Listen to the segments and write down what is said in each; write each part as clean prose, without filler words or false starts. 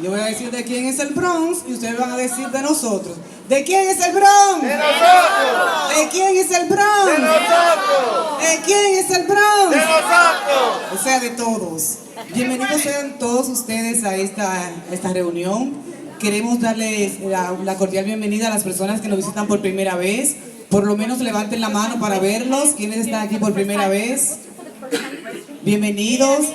Yo voy a decir de quién es el Bronx y ustedes van a decir de nosotros. ¿De quién es el Bronx? ¡De nosotros! ¿De quién es el Bronx? ¡De nosotros! ¿De quién es el Bronx? ¡De nosotros! O sea, de todos. Bienvenidos sean todos ustedes a esta reunión. Queremos darles la cordial bienvenida a las personas que nos visitan por primera vez. Por lo menos levanten la mano para verlos. ¿Quiénes están aquí por primera vez? Bienvenidos.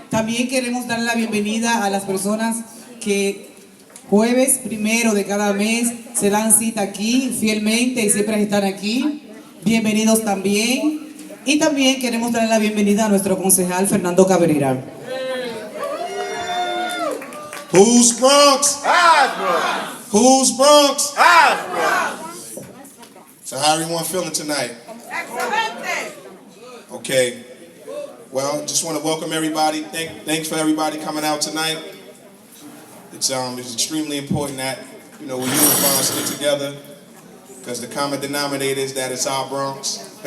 También queremos darle la bienvenida a las personas que jueves primero de cada mes se dan cita aquí fielmente y siempre están aquí. Bienvenidos también. Y también queremos darle la bienvenida a nuestro concejal Fernando Cabrera. Who's Bronx? Bronx! Who's Bronx? Bronx! So how everyone feeling tonight? Excelente! Okay. Well, just want to welcome everybody. Thanks for everybody coming out tonight. It's extremely important that we unify and stick together because the common denominator is that it's our Bronx.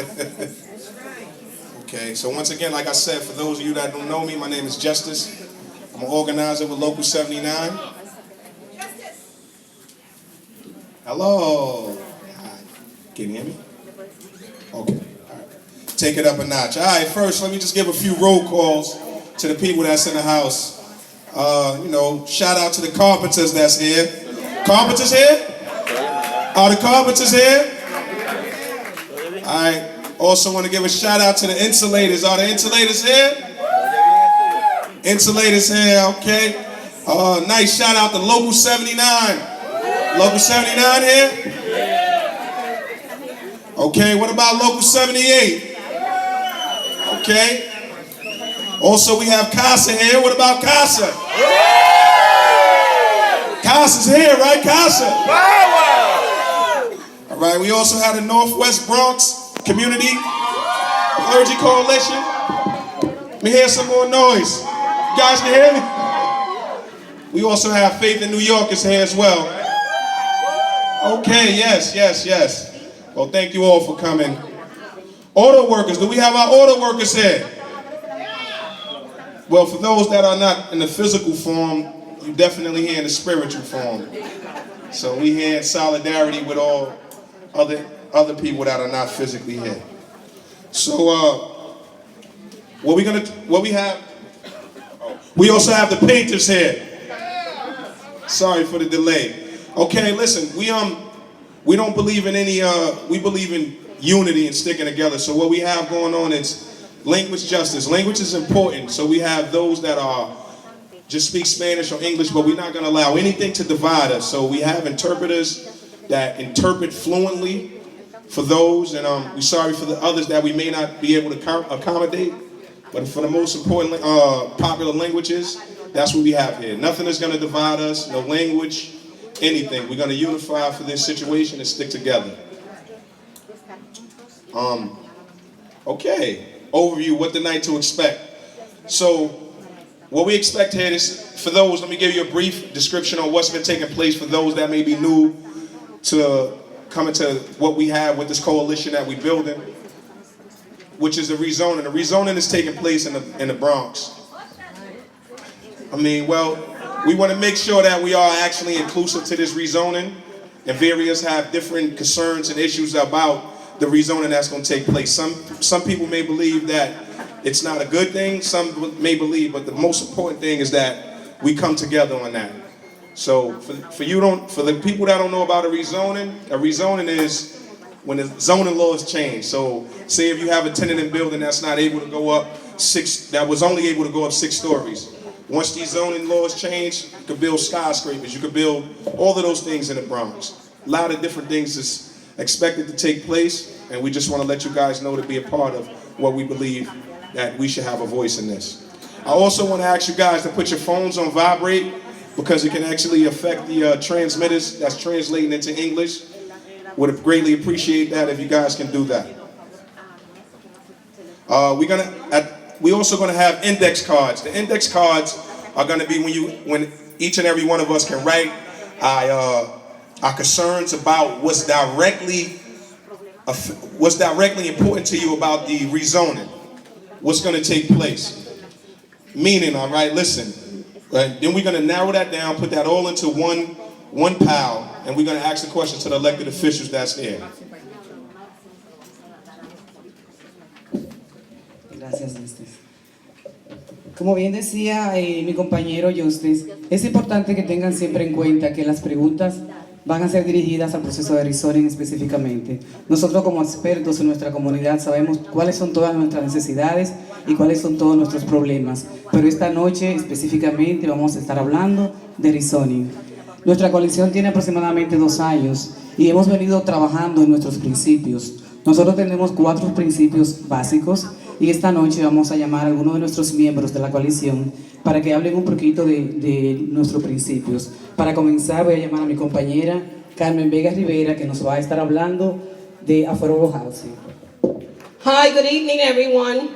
Okay. So once again, like I said, for those of you that don't know me, my name is Justice. I'm an organizer with Local 79. Hello. Can you hear me? Okay. Take it up a notch. All right, first, let me just give a few roll calls to the people that's in the house. Shout out to the carpenters that's here. Carpenters here? Are the carpenters here? All right. Also want to give a shout out to the insulators. Are the insulators here? Insulators here, okay. Nice shout out to Local 79. Local 79 here? Okay, what about Local 78? Okay. Also, we have Casa here. What about Casa? Casa's here, right? Casa. All right. We also had the Northwest Bronx Community Clergy Coalition. Let me hear some more noise. You guys can hear me? We also have Faith in New York is here as well. Okay. Yes. Well, thank you all for coming. Auto workers, do we have our auto workers here? Well, for those that are not in the physical form, you definitely here in the spiritual form. So we here in solidarity with all other people that are not physically here. So we also have the painters here. Sorry for the delay. Okay, listen, we don't believe in we believe in unity and sticking together. So what we have going on is language justice. Language is important. So we have those that just speak Spanish or English, but we're not going to allow anything to divide us. So we have interpreters that interpret fluently for those, and we're sorry for the others that we may not be able to accommodate. But for the most important popular languages, that's what we have here. Nothing is going to divide us, no language, anything. We're going to unify for this situation and stick together. Okay, overview, what the night to expect. So, what we expect here is, for those, let me give you a brief description on what's been taking place for those that may be new to coming to what we have with this coalition that we're building, which is the rezoning. The rezoning is taking place in the Bronx. We want to make sure that we are actually inclusive to this rezoning, and various have different concerns and issues about the rezoning that's going to take place. Some people may believe that it's not a good thing. Some may believe, but the most important thing is that we come together on that. So for the people that don't know about a rezoning is when the zoning laws change. So say if you have a tenant in building that's not able to go up that was only able to go up 6 stories. Once these zoning laws change, you can build skyscrapers. You can build all of those things in the Bronx. A lot of different things is expected to take place, and we just want to let you guys know to be a part of what we believe that we should have a voice in this. I also want to ask you guys to put your phones on vibrate because it can actually affect the transmitters that's translating into English. Would greatly appreciate that if you guys can do that. We also going to have index cards. The index cards are going to be when each and every one of us can write our concerns about what's directly important to you about the rezoning, what's going to take place. Meaning, all right, listen, Right? Then we're going to narrow that down, put that all into one pile, and we're going to ask the question to the elected officials that's there. Gracias, Justice. Como bien decía mi compañero Justice, es importante que tengan siempre en cuenta que las preguntas van a ser dirigidas al proceso de rezoning específicamente. Nosotros como expertos en nuestra comunidad sabemos cuáles son todas nuestras necesidades y cuáles son todos nuestros problemas, pero esta noche específicamente vamos a estar hablando de rezoning. Nuestra coalición tiene aproximadamente 2 años y hemos venido trabajando en nuestros principios. Nosotros tenemos 4 principios básicos y esta noche vamos a llamar a algunos de nuestros miembros de la coalición para que hablen un poquito de nuestros principios. Para comenzar voy a llamar a mi compañera Carmen Vega Rivera, que nos va a estar hablando de affordable housing. Hi, good evening, everyone.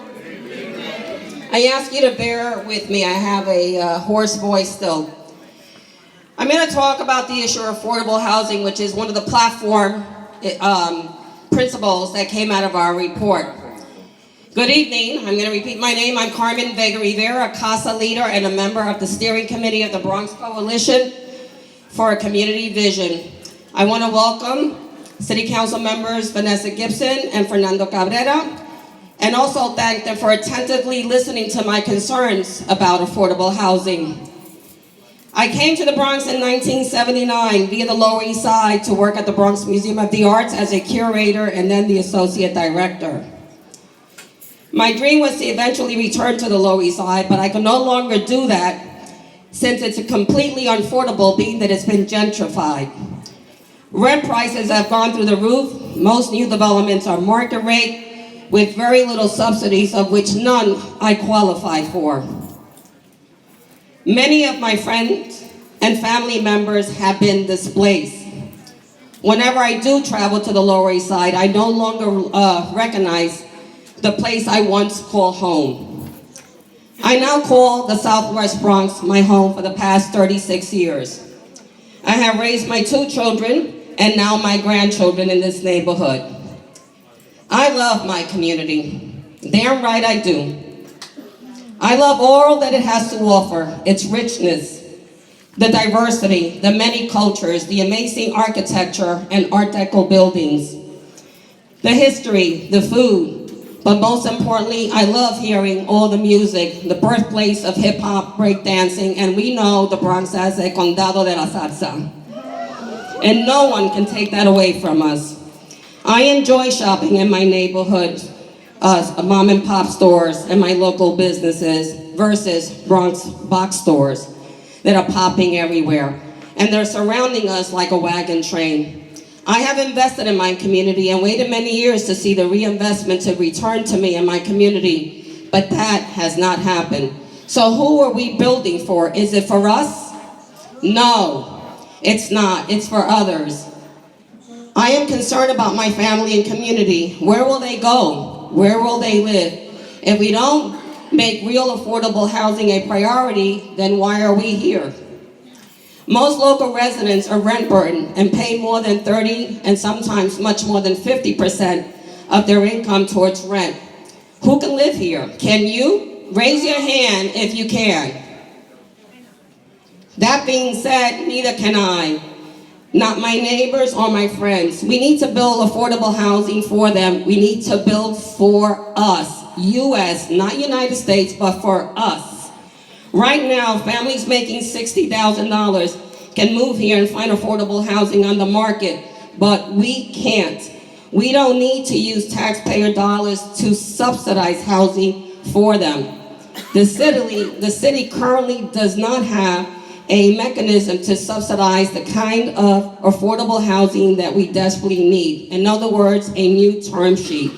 I ask you to bear with me. I have a hoarse voice still. I'm going to talk about the issue of affordable housing, which is one of the platform principles that came out of our report. Good evening. I'm going to repeat my name. I'm Carmen Vega Rivera, a CASA leader and a member of the steering committee of the Bronx Coalition for a Community Vision. I want to welcome City Council members Vanessa Gibson and Fernando Cabrera, and also thank them for attentively listening to my concerns about affordable housing. I came to the Bronx in 1979 via the Lower East Side to work at the Bronx Museum of the Arts as a curator and then the associate director. My dream was to eventually return to the Lower East Side, but I can no longer do that since it's completely unaffordable, being that it's been gentrified. Rent prices have gone through the roof. Most new developments are market rate with very little subsidies, of which none I qualify for. Many of my friends and family members have been displaced. Whenever I do travel to the Lower East Side, I no longer recognize the place I once called home. I now call the Southwest Bronx my home for the past 36 years. I have raised my 2 children and now my grandchildren in this neighborhood. I love my community. Damn right I do. I love all that it has to offer, its richness, the diversity, the many cultures, the amazing architecture and Art Deco buildings, the history, the food, but most importantly, I love hearing all the music, the birthplace of hip-hop, breakdancing, and we know the Bronx as a condado de la salsa. And no one can take that away from us. I enjoy shopping in my neighborhood, mom and pop stores and my local businesses versus Bronx box stores that are popping everywhere. And they're surrounding us like a wagon train. I have invested in my community and waited many years to see the reinvestment to return to me and my community, but that has not happened. So who are we building for? Is it for us? No, it's not. It's for others. I am concerned about my family and community. Where will they go? Where will they live? If we don't make real affordable housing a priority, then why are we here? Most local residents are rent burdened and pay more than 30% and sometimes much more than 50% of their income towards rent. Who can live here? Can you? Raise your hand if you can. That being said, neither can I. Not my neighbors or my friends. We need to build affordable housing for them. We need to build for us. U.S., not United States, but for us. Right now, families making $60,000 can move here and find affordable housing on the market, but we can't. We don't need to use taxpayer dollars to subsidize housing for them. The city currently does not have a mechanism to subsidize the kind of affordable housing that we desperately need. In other words, a new term sheet.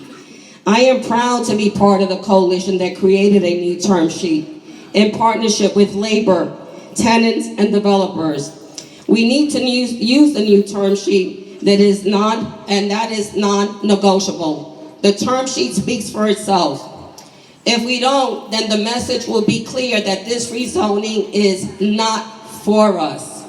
I am proud to be part of the coalition that created a new term sheet in partnership with labor, tenants, and developers. We need to use the new term sheet that is non-negotiable. The term sheet speaks for itself. If we don't, then the message will be clear that this rezoning is not for us.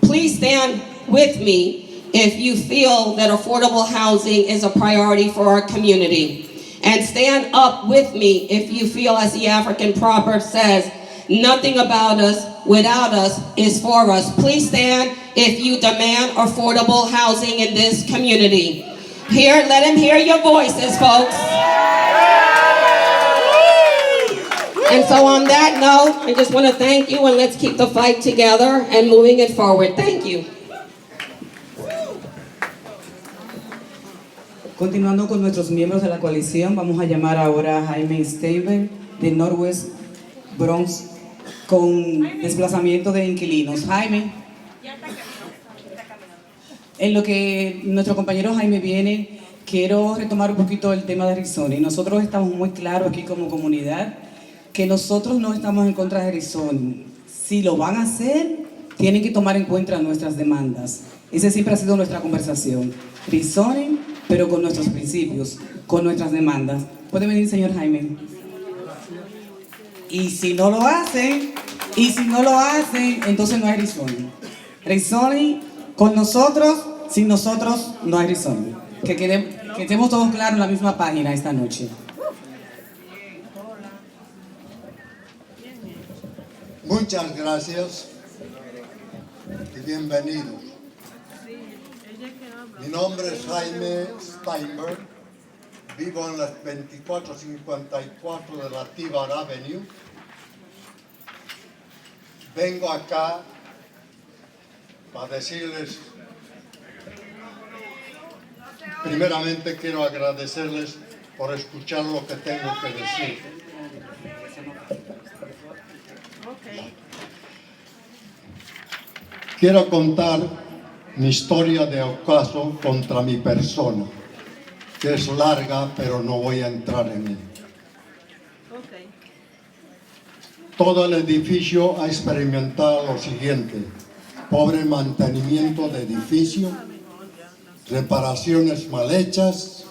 Please stand with me if you feel that affordable housing is a priority for our community. And stand up with me if you feel, as the African proverb says, nothing about us, without us, is for us. Please stand if you demand affordable housing in this community. Here, let him hear your voices, folks. And so on that note, I just want to thank you, and let's keep the fight together and moving it forward. Thank you. Continuando con nuestros miembros de la coalición, vamos a llamar ahora a Jaime Steven de Northwest Bronx con desplazamiento de inquilinos. Jaime. En lo que nuestro compañero Jaime viene, quiero retomar un poquito el tema de rezoning. Nosotros estamos muy claros aquí como comunidad que nosotros no estamos en contra de rezoning. Si lo van a hacer, tienen que tomar en cuenta nuestras demandas. Esa siempre ha sido nuestra conversación. Rezoning, pero con nuestros principios, con nuestras demandas. ¿Puede venir, señor Jaime? Y si no lo hacen, entonces no hay rezoning. Rezoning con nosotros, sin nosotros no hay rezoning. Que estemos todos claros en la misma página esta noche. Muchas gracias y bienvenidos. Mi nombre es Jaime Steinberg, vivo en las 2454 de la Jerome Avenue. Vengo acá para decirles, primeramente quiero agradecerles por escuchar lo que tengo que decir. Quiero contar mi historia de ocaso contra mi persona, que es larga, pero no voy a entrar en ella. Todo el edificio ha experimentado lo siguiente: pobre mantenimiento de edificio, reparaciones mal hechas,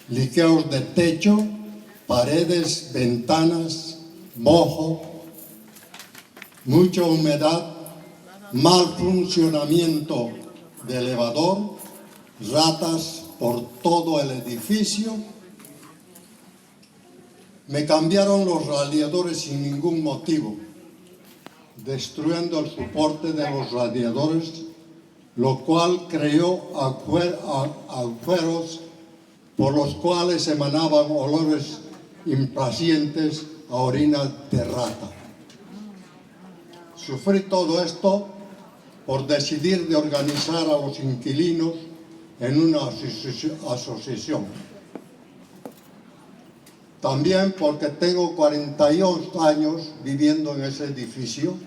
liqueos de techo, paredes, ventanas, mojo, mucha humedad, mal funcionamiento de elevador, ratas por todo el edificio. Me cambiaron los radiadores sin ningún motivo, destruyendo el soporte de los radiadores, lo cual creó agujeros por los cuales emanaban olores impacientes a orina de rata. Sufrí todo esto por decidir de organizar a los inquilinos en una asociación. También porque tengo 42 años viviendo en ese edificio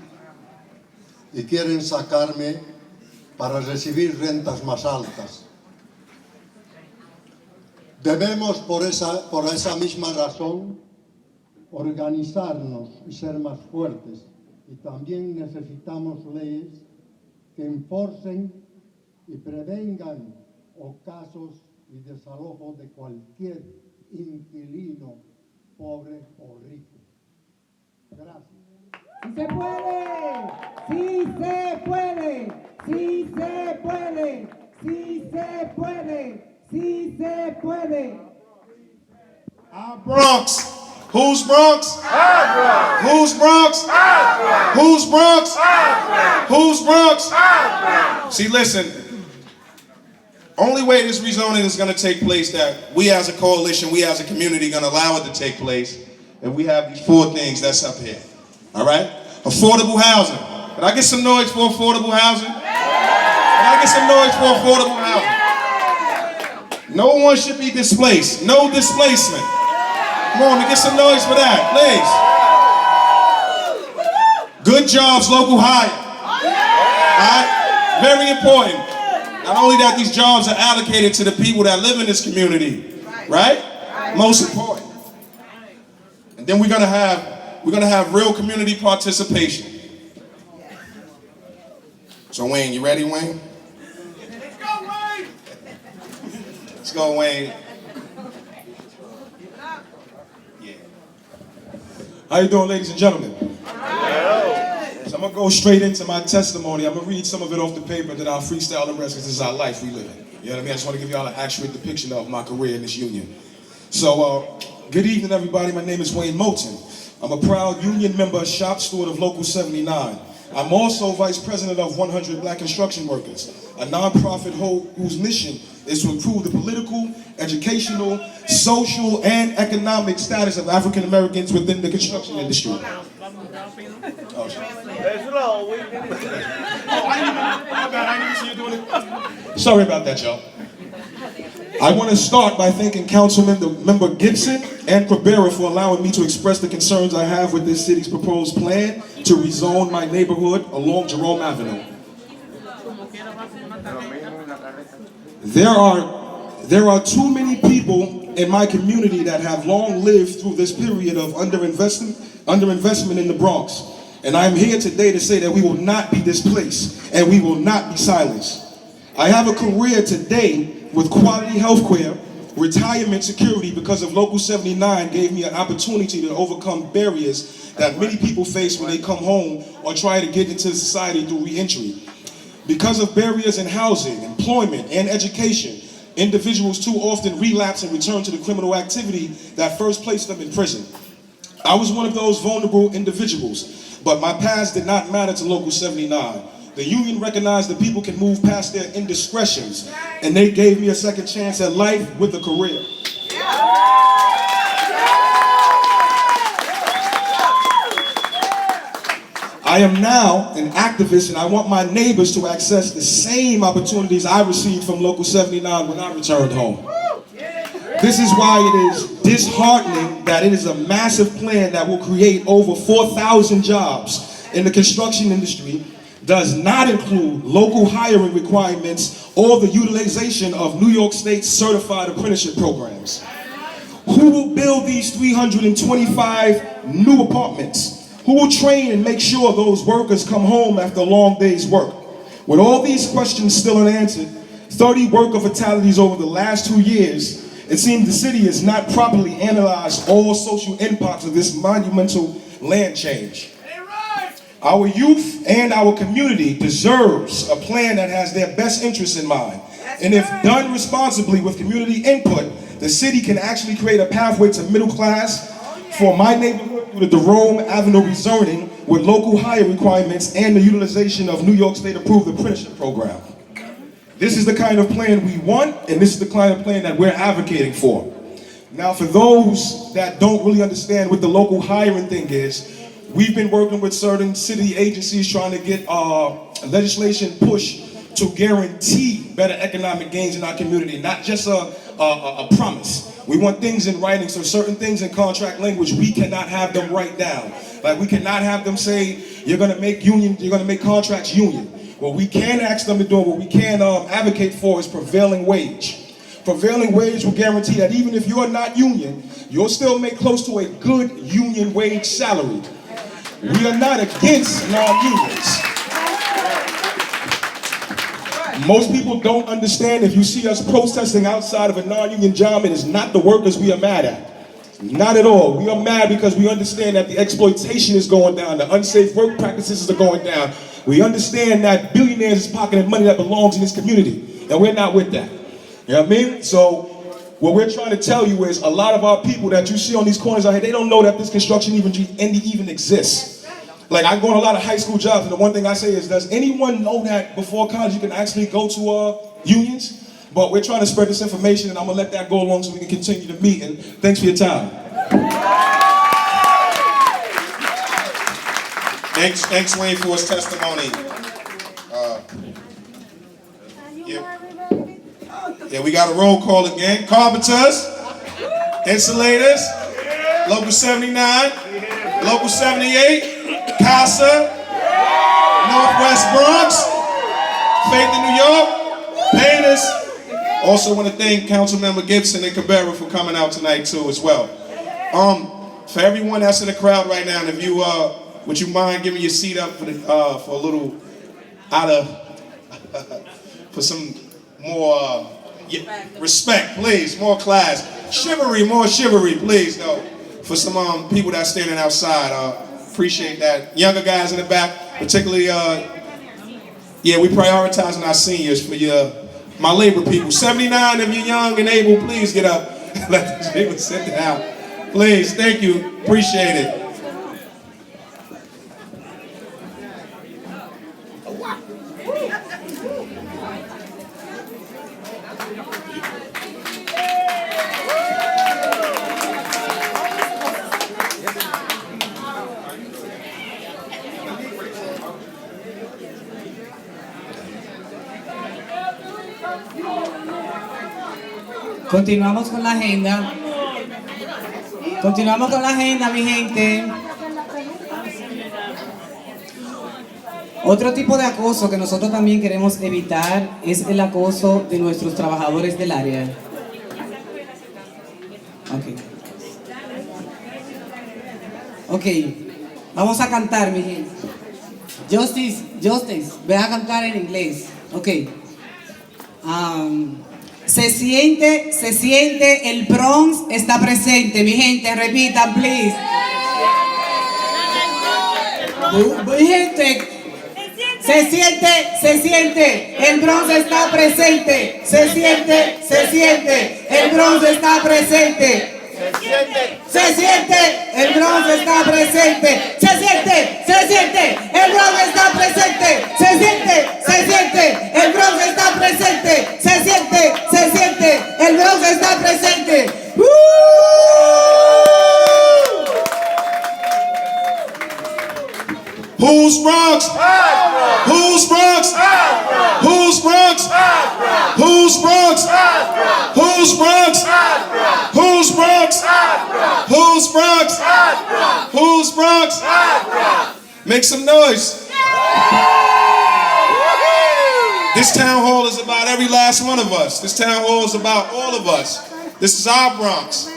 y quieren sacarme para recibir rentas más altas. Debemos, por esa misma razón, organizarnos y ser más fuertes. Y también necesitamos leyes que enforcen y prevengan ocasos y desalojo de cualquier inquilino, pobre o rico. Gracias. ¡Sí se puede! ¡Sí se puede! ¡Sí se puede! ¡Sí se puede! ¡Sí se puede! Our Bronx. Who's Bronx? Our Bronx. Who's Bronx? Our Bronx. Who's Bronx? Our Bronx. Who's Bronx? Our Bronx. See, listen. Only way this rezoning is going to take place, that we as a coalition, we as a community, going to allow it to take place, if we have these 4 things that's up here. All right? Affordable housing. Can I get some noise for affordable housing? Can I get some noise for affordable housing? No one should be displaced. No displacement. Come on, get some noise for that, please. Good jobs, local hire. All right? Very important. Not only that, these jobs are allocated to the people that live in this community, right? Most important. And then we're gonna have real community participation. So Wayne, you ready, Wayne? Let's go, Wayne. Let's go, Wayne. Yeah. How you doing, ladies and gentlemen? So I'm gonna go straight into my testimony. I'm gonna read some of it off the paper, that I'll freestyle the rest, because this is our life we live in. You know what I mean? I just want to give y'all an accurate depiction of my career in this union. So, good evening, everybody. My name is Wayne Moulton. I'm a proud union member, shop steward of Local 79. I'm also vice president of 100 Black Construction Workers, a nonprofit whose mission is to improve the political, educational, social, and economic status of African Americans within the construction industry. Sorry about that, y'all. I want to start by thanking Councilmember Gibson and Cabrera for allowing me to express the concerns I have with this city's proposed plan to rezone my neighborhood along Jerome Avenue. There are too many people in my community that have long lived through this period of underinvestment in the Bronx. And I am here today to say that we will not be displaced and we will not be silenced. I have a career today with quality health care, retirement security because of Local 79 gave me an opportunity to overcome barriers that many people face when they come home or try to get into society through re-entry. Because of barriers in housing, employment, and education, individuals too often relapse and return to the criminal activity that first placed them in prison. I was one of those vulnerable individuals, but my past did not matter to Local 79. The union recognized that people can move past their indiscretions, and they gave me a second chance at life with a career. I am now an activist, and I want my neighbors to access the same opportunities I received from Local 79 when I returned home. This is why it is disheartening that it is a massive plan that will create over 4,000 jobs in the construction industry, does not include local hiring requirements or the utilization of New York State certified apprenticeship programs. Who will build these 325 new apartments? Who will train and make sure those workers come home after a long day's work? With all these questions still unanswered, 30 worker fatalities over the last 2 years, it seems the city has not properly analyzed all social impacts of this monumental land change. Our youth and our community deserves a plan that has their best interests in mind. And if done responsibly with community input, the city can actually create a pathway to middle class for my neighborhood through the Jerome Avenue rezoning with local hire requirements and the utilization of New York State approved apprenticeship program. This is the kind of plan we want, and this is the kind of plan that we're advocating for. Now, for those that don't really understand what the local hiring thing is, we've been working with certain city agencies trying to get legislation pushed to guarantee better economic gains in our community, not just a promise. We want things in writing, so certain things in contract language, we cannot have them write down. Like we cannot have them say, you're gonna make contracts union. What we can ask them to do, what we can advocate for is prevailing wage. Prevailing wage will guarantee that even if you're not union, you'll still make close to a good union wage salary. We are not against non-unions. Most people don't understand if you see us protesting outside of a non-union job, it is not the workers we are mad at. Not at all. We are mad because we understand that the exploitation is going down, the unsafe work practices are going down. We understand that billionaires is pocketing money that belongs in this community, and we're not with that. You know what I mean? So what we're trying to tell you is a lot of our people that you see on these corners out here, they don't know that this construction even exists. Like I go on a lot of high school jobs, and the one thing I say is, does anyone know that before college you can actually go to unions? But we're trying to spread this information, and I'm gonna let that go along so we can continue to meet, and thanks for your time. Thanks, Wayne, for his testimony. Yeah, we got a roll call again. Carpenters, insulators, Local 79, Local 78, CASA, Northwest Bronx, Faith in New York, painters. Also want to thank Councilmember Gibson and Cabrera for coming out tonight too as well. For everyone that's in the crowd right now, and if you would you mind giving your seat up for a little for some more respect, please, more class, more chivalry, please, though, for some people that's standing outside. Appreciate that. Younger guys in the back, particularly, yeah, we prioritizing our seniors for my labor people. 79, if you're young and able, please get up. Let these people sit down. Please, thank you, appreciate it. Continuamos con la agenda. Continuamos con la agenda, mi gente. Otro tipo de acoso que nosotros también queremos evitar es el acoso de nuestros trabajadores del área. Ok, vamos a cantar, mi gente. Justice, ve a cantar en inglés. Ok. Se siente, el Bronx está presente, mi gente, repitan, please. Mi gente, se siente, el Bronx está presente. Se siente, el Bronx está presente. Se siente, el Bronx está presente. Se siente, el Bronx está presente. Se siente, el Bronx está presente. Se siente, el Bronx está presente. Who's Bronx? Who's Bronx? Who's Bronx? Who's Bronx? Who's Bronx? Who's Bronx? Who's Bronx? Who's Bronx? Make some noise. This town hall is about every last one of us. This town hall is about all of us. This is our Bronx.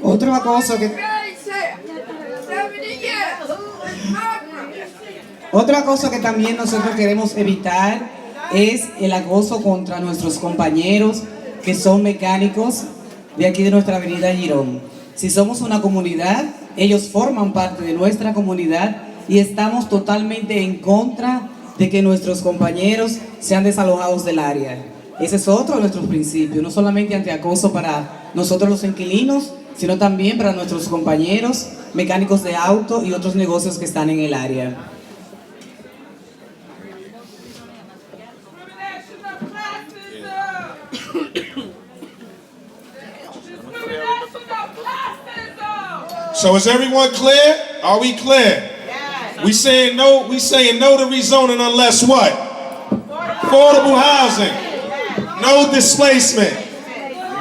Otro acoso que también nosotros queremos evitar es el acoso contra nuestros compañeros que son mecánicos de aquí de nuestra avenida Girón. Si somos una comunidad, ellos forman parte de nuestra comunidad y estamos totalmente en contra de que nuestros compañeros sean desalojados del área. Ese es otro de nuestros principios, no solamente antiacoso para nosotros los inquilinos, sino también para nuestros compañeros, mecánicos de auto y otros negocios que están en el área. So is everyone clear? Are we clear? We saying no to rezoning unless what? Affordable housing, no displacement,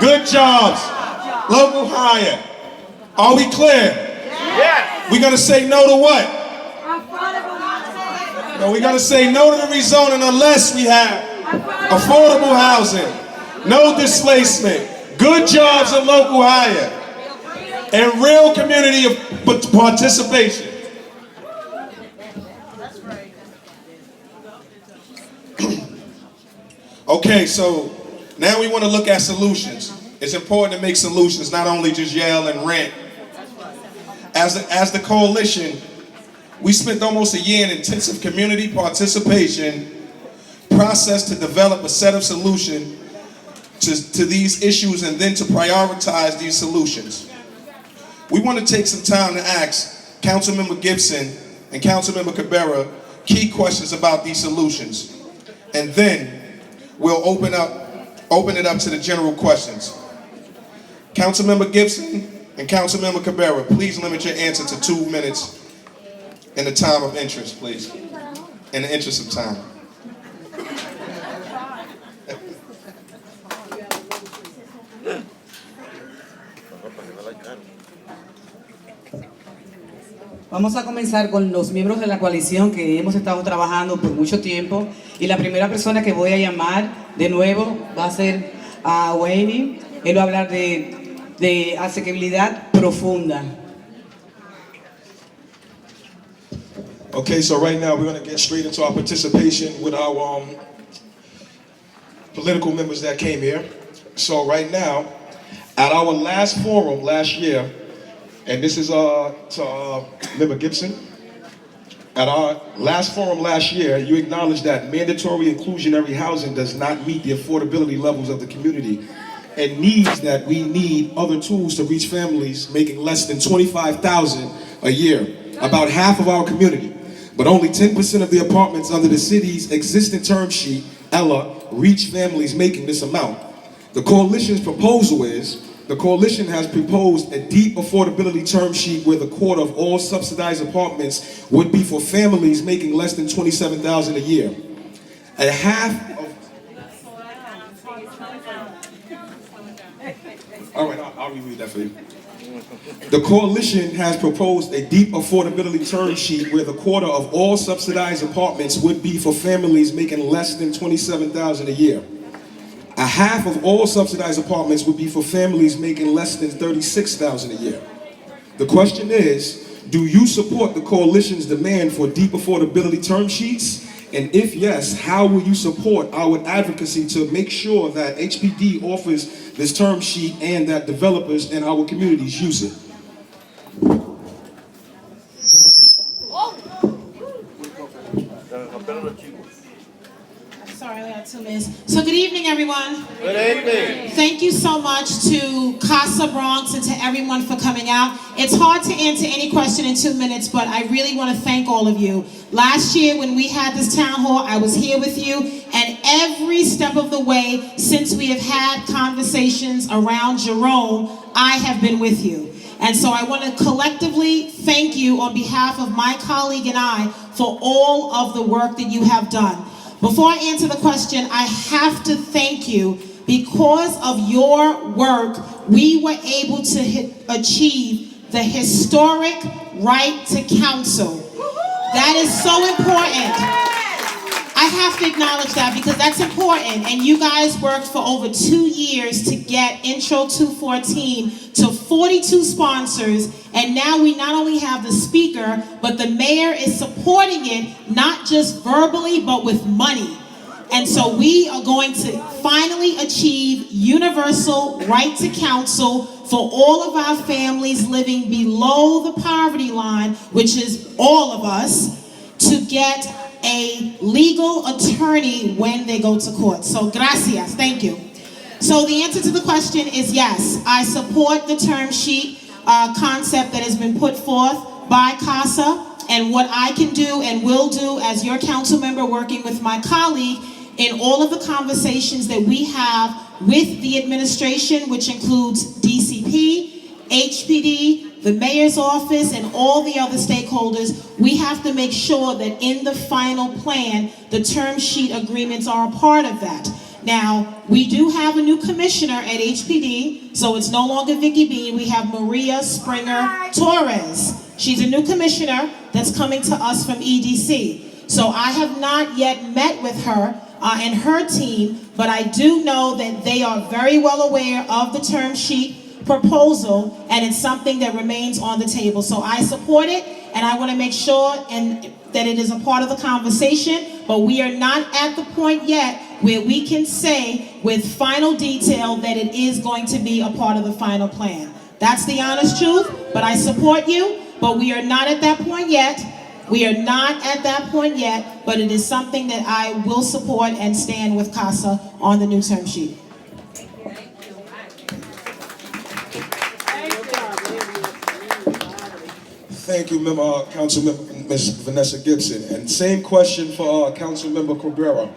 good jobs, local hire. Are we clear? Yes. We gonna say no to what? No, we gotta say no to the rezoning unless we have affordable housing, no displacement, good jobs and local hire, and real community participation. Okay, so now we want to look at solutions. It's important to make solutions, not only just yell and rant. As the coalition, we spent almost a year in intensive community participation process to develop a set of solutions to these issues and then to prioritize these solutions. We want to take some time to ask Councilmember Gibson and Councilmember Cabrera key questions about these solutions. And then we'll open it up to the general questions. Councilmember Gibson and Councilmember Cabrera, please limit your answer to 2 minutes in the time of interest, please. In the interest of time. Vamos a comenzar con los miembros de la coalición que hemos estado trabajando por mucho tiempo. Y la primera persona que voy a llamar de nuevo va a ser a Wayne. Él va a hablar de asequibilidad profunda. Okay, so right now we're going to get straight into our participation with our political members that came here. So right now, at our last forum last year, and this is to Member Gibson, at our last forum last year, you acknowledged that mandatory inclusionary housing does not meet the affordability levels of the community and needs that we need other tools to reach families making less than $25,000 a year. about half of our community, but only 10% of the apartments under the city's existing term sheet, Ella, reach families making this amount. The coalition's proposal is, the coalition has proposed a deep affordability term sheet where the quarter of all subsidized apartments would be for families making less than $27,000 a year. A half of... All right, I'll reread that for you. The coalition has proposed a deep affordability term sheet where the quarter of all subsidized apartments would be for families making less than $27,000 a year. A half of all subsidized apartments would be for families making less than $36,000 a year. The question is, do you support the coalition's demand for deep affordability term sheets? And if yes, how will you support our advocacy to make sure that HPD offers this term sheet and that developers in our communities use it? Sorry, we had 2 minutes. So good evening, everyone. Good evening. Thank you so much to Casa Bronx and to everyone for coming out. It's hard to answer any question in 2 minutes, but I really want to thank all of you. Last year when we had this town hall, I was here with you, and every step of the way since we have had conversations around Jerome, I have been with you. And so I want to collectively thank you on behalf of my colleague and I for all of the work that you have done. Before I answer the question, I have to thank you. Because of your work, we were able to achieve the historic right to counsel. That is so important. I have to acknowledge that because that's important. And you guys worked for over 2 years to get Intro 214 to 42 sponsors. And now we not only have the speaker, but the mayor is supporting it, not just verbally, but with money. And so we are going to finally achieve universal right to counsel for all of our families living below the poverty line, which is all of us, to get a legal attorney when they go to court. So gracias, thank you. So the answer to the question is yes, I support the term sheet concept that has been put forth by CASA, and what I can do and will do as your council member working with my colleague in all of the conversations that we have with the administration, which includes DCP, HPD, the mayor's office, and all the other stakeholders, we have to make sure that in the final plan, the term sheet agreements are a part of that. Now, we do have a new commissioner at HPD, so it's no longer Vicky Bean. We have Maria Springer Torres. She's a new commissioner that's coming to us from EDC. So I have not yet met with her and her team, but I do know that they are very well aware of the term sheet proposal, and it's something that remains on the table. So I support it, and I want to make sure that it is a part of the conversation, but we are not at the point yet where we can say with final detail that it is going to be a part of the final plan. That's the honest truth, but I support you, but we are not at that point yet. We are not at that point yet, but it is something that I will support and stand with CASA on the new term sheet. Thank you, Councilmember Ms. Vanessa Gibson. And same question for Councilmember Cabrera.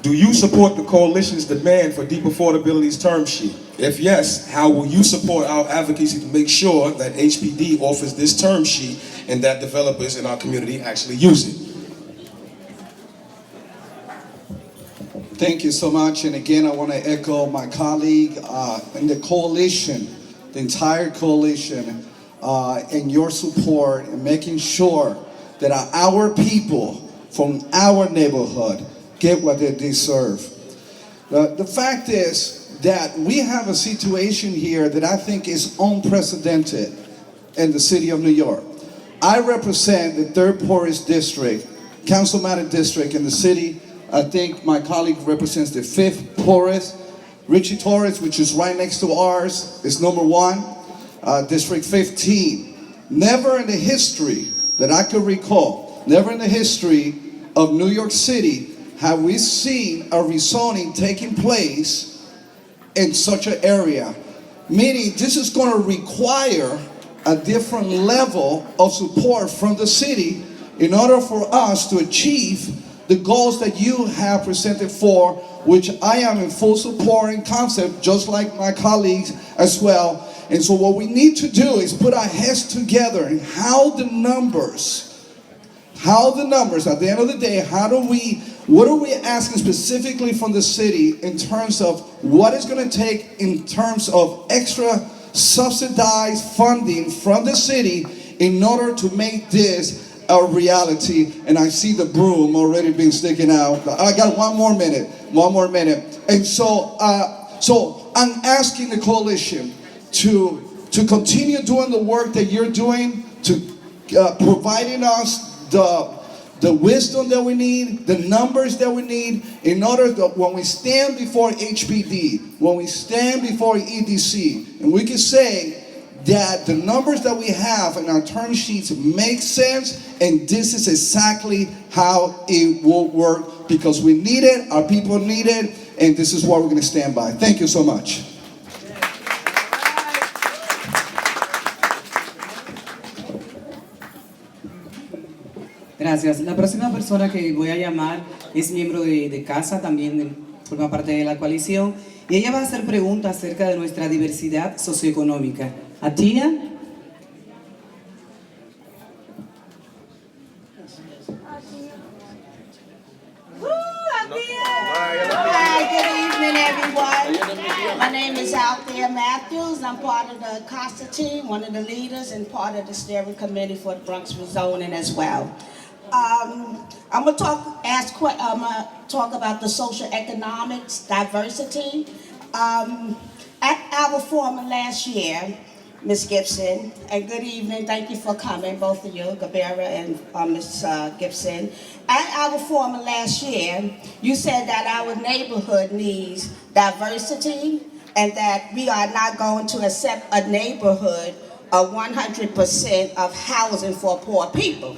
Do you support the coalition's demand for deep affordability's term sheet? If yes, how will you support our advocacy to make sure that HPD offers this term sheet and that developers in our community actually use it? Thank you so much. And again, I want to echo my colleague and the coalition, the entire coalition, and your support in making sure that our people from our neighborhood get what they deserve. The fact is that we have a situation here that I think is unprecedented in the city of New York. I represent the third poorest district, councilmatic district in the city. I think my colleague represents the fifth poorest. Richie Torres, which is right next to ours, is number 1, District 15. Never in the history that I could recall, never in the history of New York City have we seen a rezoning taking place in such an area. Meaning this is going to require a different level of support from the city in order for us to achieve the goals that you have presented for, which I am in full support and concept, just like my colleagues as well. And so what we need to do is put our heads together and how the numbers, at the end of the day, what are we asking specifically from the city in terms of what it's going to take in terms of extra subsidized funding from the city in order to make this a reality. And I see the broom already being sticking out. I got one more minute. And so I'm asking the coalition to continue doing the work that you're doing, to providing us the wisdom that we need, the numbers that we need, in order that when we stand before HPD, when we stand before EDC, and we can say that the numbers that we have in our term sheets make sense, and this is exactly how it will work, because we need it, our people need it, and this is what we're going to stand by. Thank you so much. Gracias. La próxima persona que voy a llamar es miembro de casa, también forma parte de la coalición, y ella va a hacer preguntas acerca de nuestra diversidad socioeconómica. Atia. Hi, good evening, everyone. My name is Althea Matthews. I'm part of the CASA team, one of the leaders, and part of the steering committee for the Bronx rezoning as well. I'm gonna talk about the social economics, diversity. At our forum last year, Ms. Gibson, and good evening, thank you for coming, both of you, Cabrera and Ms. Gibson. At our forum last year, you said that our neighborhood needs diversity and that we are not going to accept a neighborhood of 100% of housing for poor people.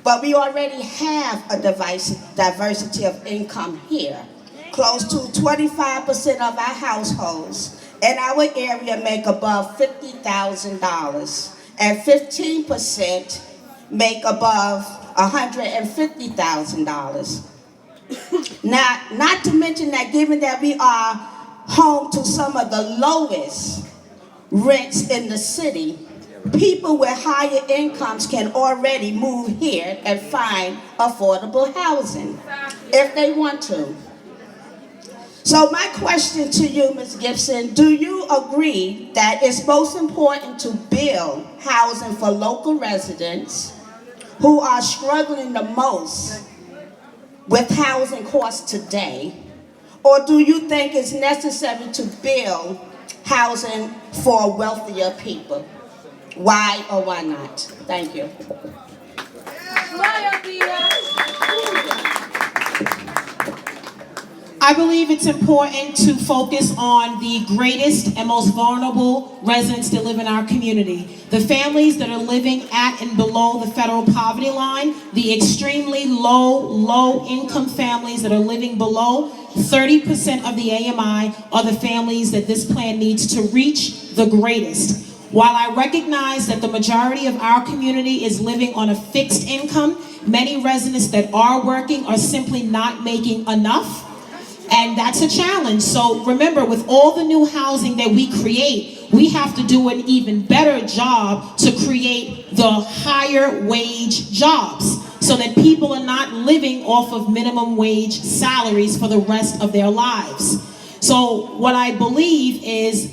But we already have a diversity of income here. Close to 25% of our households in our area make above $50,000, and 15% make above $150,000. Now, not to mention that given that we are home to some of the lowest rents in the city, people with higher incomes can already move here and find affordable housing if they want to. So my question to you, Ms. Gibson, do you agree that it's most important to build housing for local residents who are struggling the most with housing costs today? Or do you think it's necessary to build housing for wealthier people? Why or why not? Thank you. I believe it's important to focus on the greatest and most vulnerable residents that live in our community. The families that are living at and below the federal poverty line, the extremely low income families that are living below 30% of the AMI are the families that this plan needs to reach the greatest. While I recognize that the majority of our community is living on a fixed income, many residents that are working are simply not making enough. And that's a challenge. So remember, with all the new housing that we create, we have to do an even better job to create the higher wage jobs so that people are not living off of minimum wage salaries for the rest of their lives. So what I believe is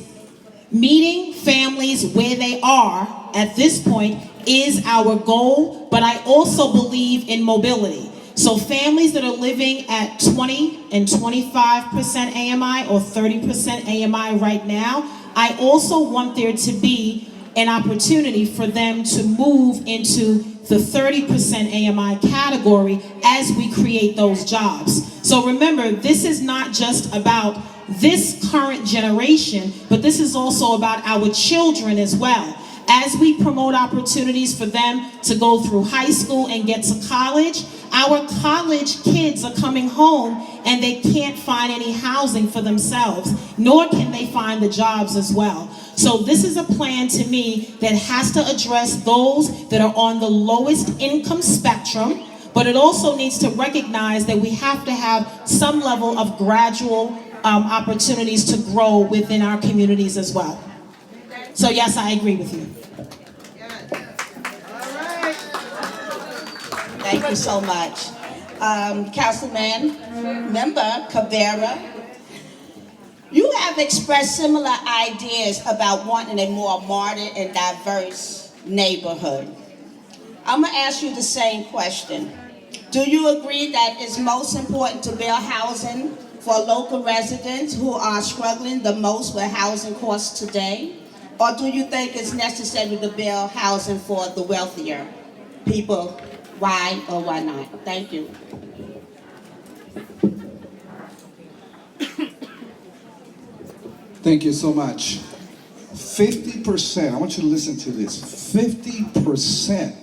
meeting families where they are at this point is our goal, but I also believe in mobility. So families that are living at 20 and 25% AMI or 30% AMI right now, I also want there to be an opportunity for them to move into the 30% AMI category as we create those jobs. So remember, this is not just about this current generation, but this is also about our children as well. As we promote opportunities for them to go through high school and get to college, our college kids are coming home and they can't find any housing for themselves, nor can they find the jobs as well. So this is a plan to me that has to address those that are on the lowest income spectrum, but it also needs to recognize that we have to have some level of gradual opportunities to grow within our communities as well. So yes, I agree with you. Thank you so much. Councilman, Member Cabrera, you have expressed similar ideas about wanting a more modern and diverse neighborhood. I'm gonna ask you the same question. Do you agree that it's most important to build housing for local residents who are struggling the most with housing costs today? Or do you think it's necessary to build housing for the wealthier people? Why or why not? Thank you. Thank you so much. 50%, I want you to listen to this. 50%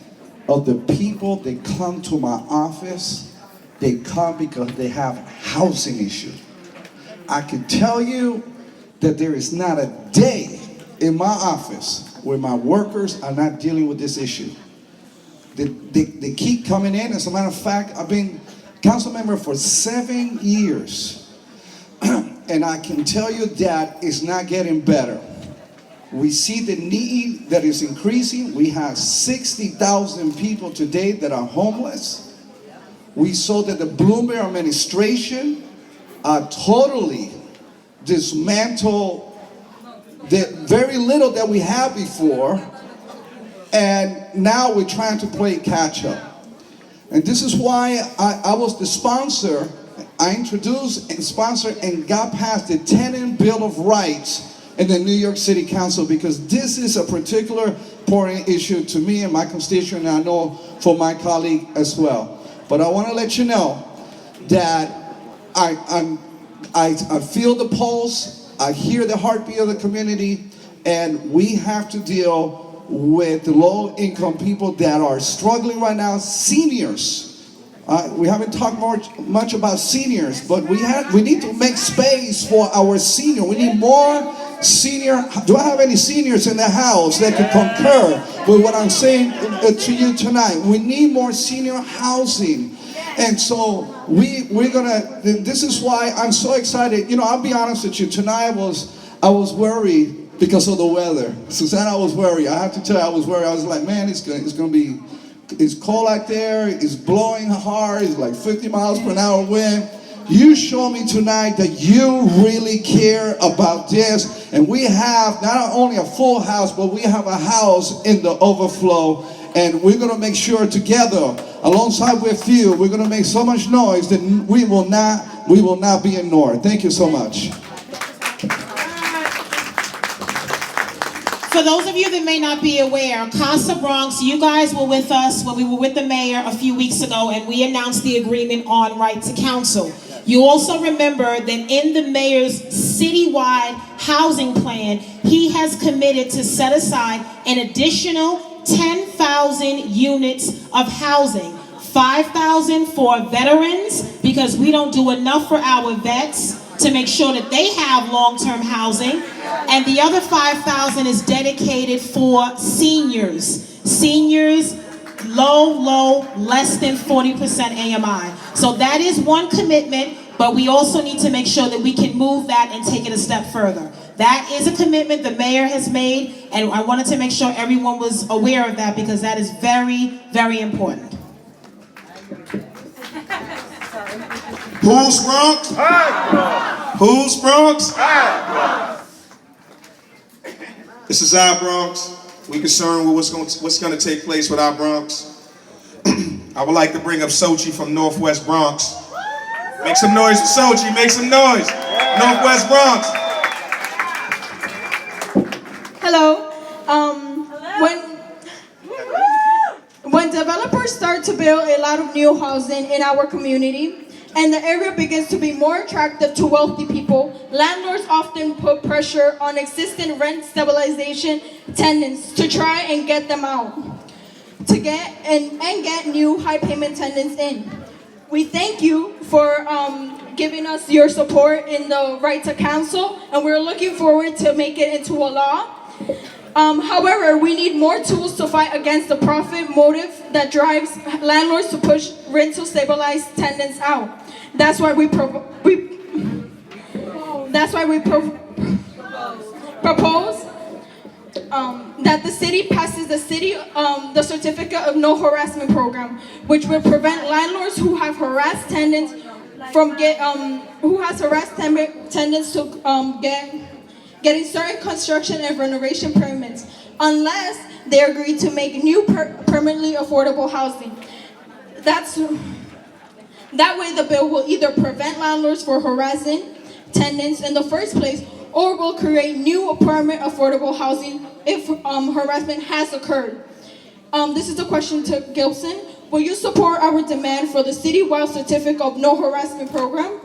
of the people that come to my office, they come because they have housing issue. I can tell you that there is not a day in my office where my workers are not dealing with this issue. They keep coming in. As a matter of fact, I've been council member for 7 years. And I can tell you that it's not getting better. We see the need that is increasing. We have 60,000 people today that are homeless. We saw that the Bloomberg administration totally dismantled the very little that we had before, and now we're trying to play catch up. And this is why I was the sponsor. I introduced and sponsored and got past the Tenant Bill of Rights in the New York City Council, because this is a particular important issue to me and my constituent, and I know for my colleague as well. But I want to let you know that I feel the pulse, I hear the heartbeat of the community, and we have to deal with the low-income people that are struggling right now, seniors. We haven't talked much about seniors, but we need to make space for our senior. We need more senior. Do I have any seniors in the house that can concur with what I'm saying to you tonight? We need more senior housing. And so we're gonna, this is why I'm so excited. You know, I'll be honest with you, tonight I was worried because of the weather. Susanna, I was worried. I have to tell you, I was worried. I was like, man, it's gonna be, it's cold out there, it's blowing hard, it's like 50 miles per hour wind. You show me tonight that you really care about this. And we have not only a full house, but we have a house in the overflow. And we're gonna make sure together, alongside with you, we're gonna make so much noise that we will not be ignored. Thank you so much. For those of you that may not be aware, Casa Bronx, you guys were with us when we were with the mayor a few weeks ago, and we announced the agreement on right to counsel. You also remember that in the mayor's citywide housing plan, he has committed to set aside an additional 10,000 units of housing. 5,000 for veterans, because we don't do enough for our vets to make sure that they have long-term housing. And the other 5,000 is dedicated for seniors. Seniors, low, less than 40% AMI. So that is one commitment, but we also need to make sure that we can move that and take it a step further. That is a commitment the mayor has made, and I wanted to make sure everyone was aware of that, because that is very, very important. Who's Bronx? Who's Bronx? This is our Bronx. We concerned with what's going to take place with our Bronx. I would like to bring up Sochi from Northwest Bronx. Make some noise for Sochi. Make some noise. Northwest Bronx. Hello. When developers start to build a lot of new housing in our community, and the area begins to be more attractive to wealthy people, landlords often put pressure on existing rent stabilization tenants to try and get them out, to get new high payment tenants in. We thank you for giving us your support in the right to counsel, and we're looking forward to make it into a law. However, we need more tools to fight against the profit motive that drives landlords to push rental stabilized tenants out. That's why we propose that the city passes the certificate of no harassment program, which will prevent landlords who have harassed tenants from getting certain construction and renovation permits, unless they agree to make new permanently affordable housing. That way the bill will either prevent landlords from harassing tenants in the first place, or will create new permanent affordable housing if harassment has occurred. This is a question to Gibson. Will you support our demand for the citywide certificate of no harassment program?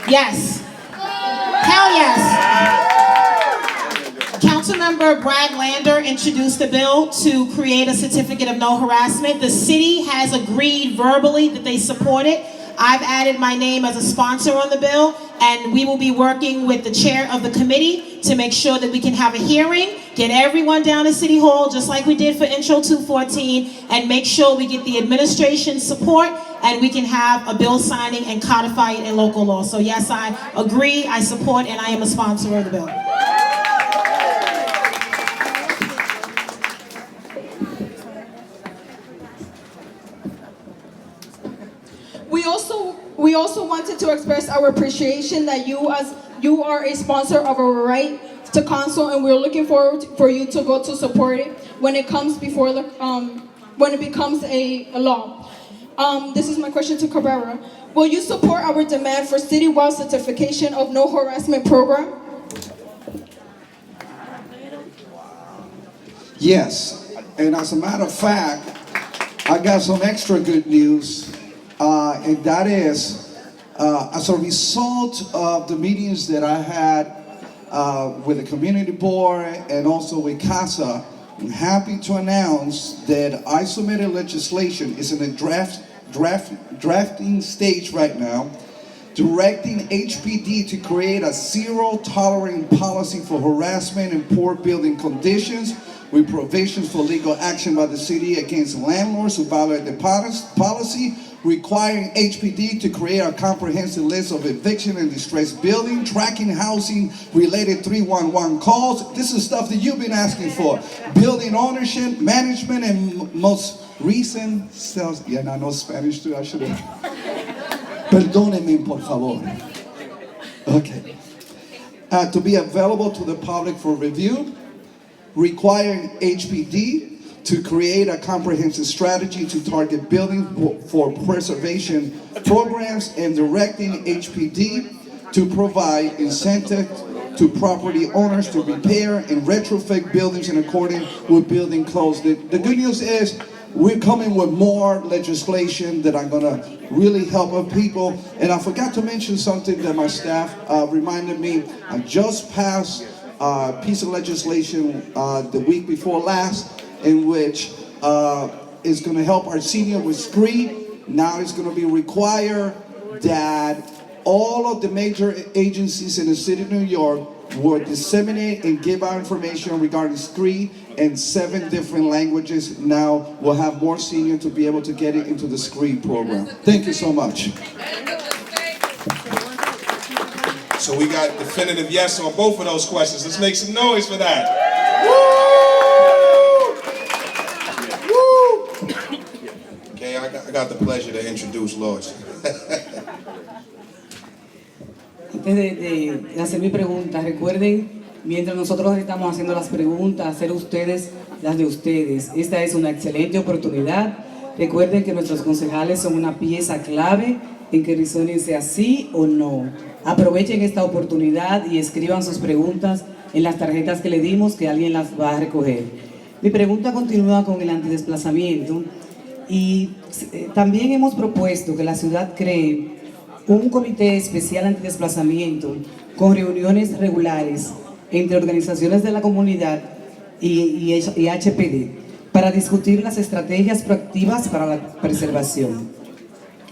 Yes. Hell yes. Councilmember Brad Lander introduced the bill to create a certificate of no harassment. The city has agreed verbally that they support it. I've added my name as a sponsor on the bill, and we will be working with the chair of the committee to make sure that we can have a hearing, get everyone down to City Hall, just like we did for Intro 214, and make sure we get the administration support, and we can have a bill signing and codify it in local law. So yes, I agree, I support, and I am a sponsor of the bill. We also wanted to express our appreciation that you are a sponsor of our right to counsel, and we're looking forward for you to vote to support it when it comes before the when it becomes a law. This is my question to Cabrera. Will you support our demand for citywide certification of no harassment program? Yes, and as a matter of fact, I got some extra good news. And that is, as a result of the meetings that I had with the community board and also with CASA, I'm happy to announce that I submitted legislation. It's in the drafting stage right now, directing HPD to create a zero-tolerance policy for harassment and poor building conditions, with provisions for legal action by the city against landlords who violate the policy, requiring HPD to create a comprehensive list of eviction and distressed building, tracking housing related 311 calls. This is stuff that you've been asking for. Building ownership, management, and most recent sales. Yeah, I know Spanish too, I should have. Perdónenme, por favor. Okay. To be available to the public for review, requiring HPD to create a comprehensive strategy to target buildings for preservation programs, and directing HPD to provide incentive to property owners to repair and retrofit buildings in accordance with building codes. The good news is we're coming with more legislation that are gonna really help our people. And I forgot to mention something that my staff reminded me. I just passed a piece of legislation the week before last, in which is going to help our senior with screen. Now it's going to be required that all of the major agencies in the city of New York will disseminate and give out information regarding screen in 7 different languages. Now we'll have more senior to be able to get it into the screen program. Thank you so much. So we got definitive yes on both of those questions. Let's make some noise for that. Okay, I got the pleasure to introduce Lords. Antes de hacer mi pregunta, recuerden, mientras nosotros estamos haciendo las preguntas, hacer ustedes las de ustedes. Esta es una excelente oportunidad. Recuerden que nuestros concejales son una pieza clave en que rezoning sea sí o no. Aprovechen esta oportunidad y escriban sus preguntas en las tarjetas que le dimos, que alguien las va a recoger. Mi pregunta continúa con el antidesplazamiento, y también hemos propuesto que la ciudad cree un comité especial antidesplazamiento con reuniones regulares entre organizaciones de la comunidad y HPD para discutir las estrategias proactivas para la preservación.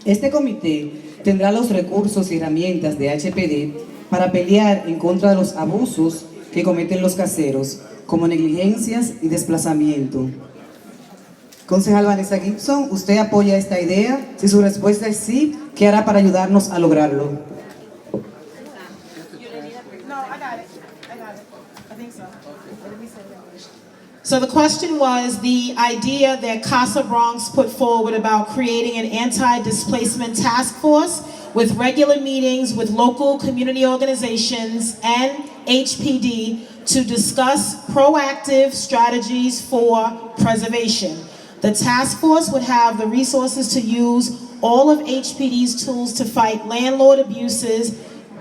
Este comité tendrá los recursos y herramientas de HPD para pelear en contra de los abusos que cometen los caseros, como negligencias y desplazamiento. Concejal Vanessa Gibson, ¿usted apoya esta idea? Si su respuesta es sí, ¿qué hará para ayudarnos a lograrlo? So the question was the idea that Casa Bronx put forward about creating an anti-displacement task force with regular meetings with local community organizations and HPD to discuss proactive strategies for preservation. The task force would have the resources to use all of HPD's tools to fight landlord abuses,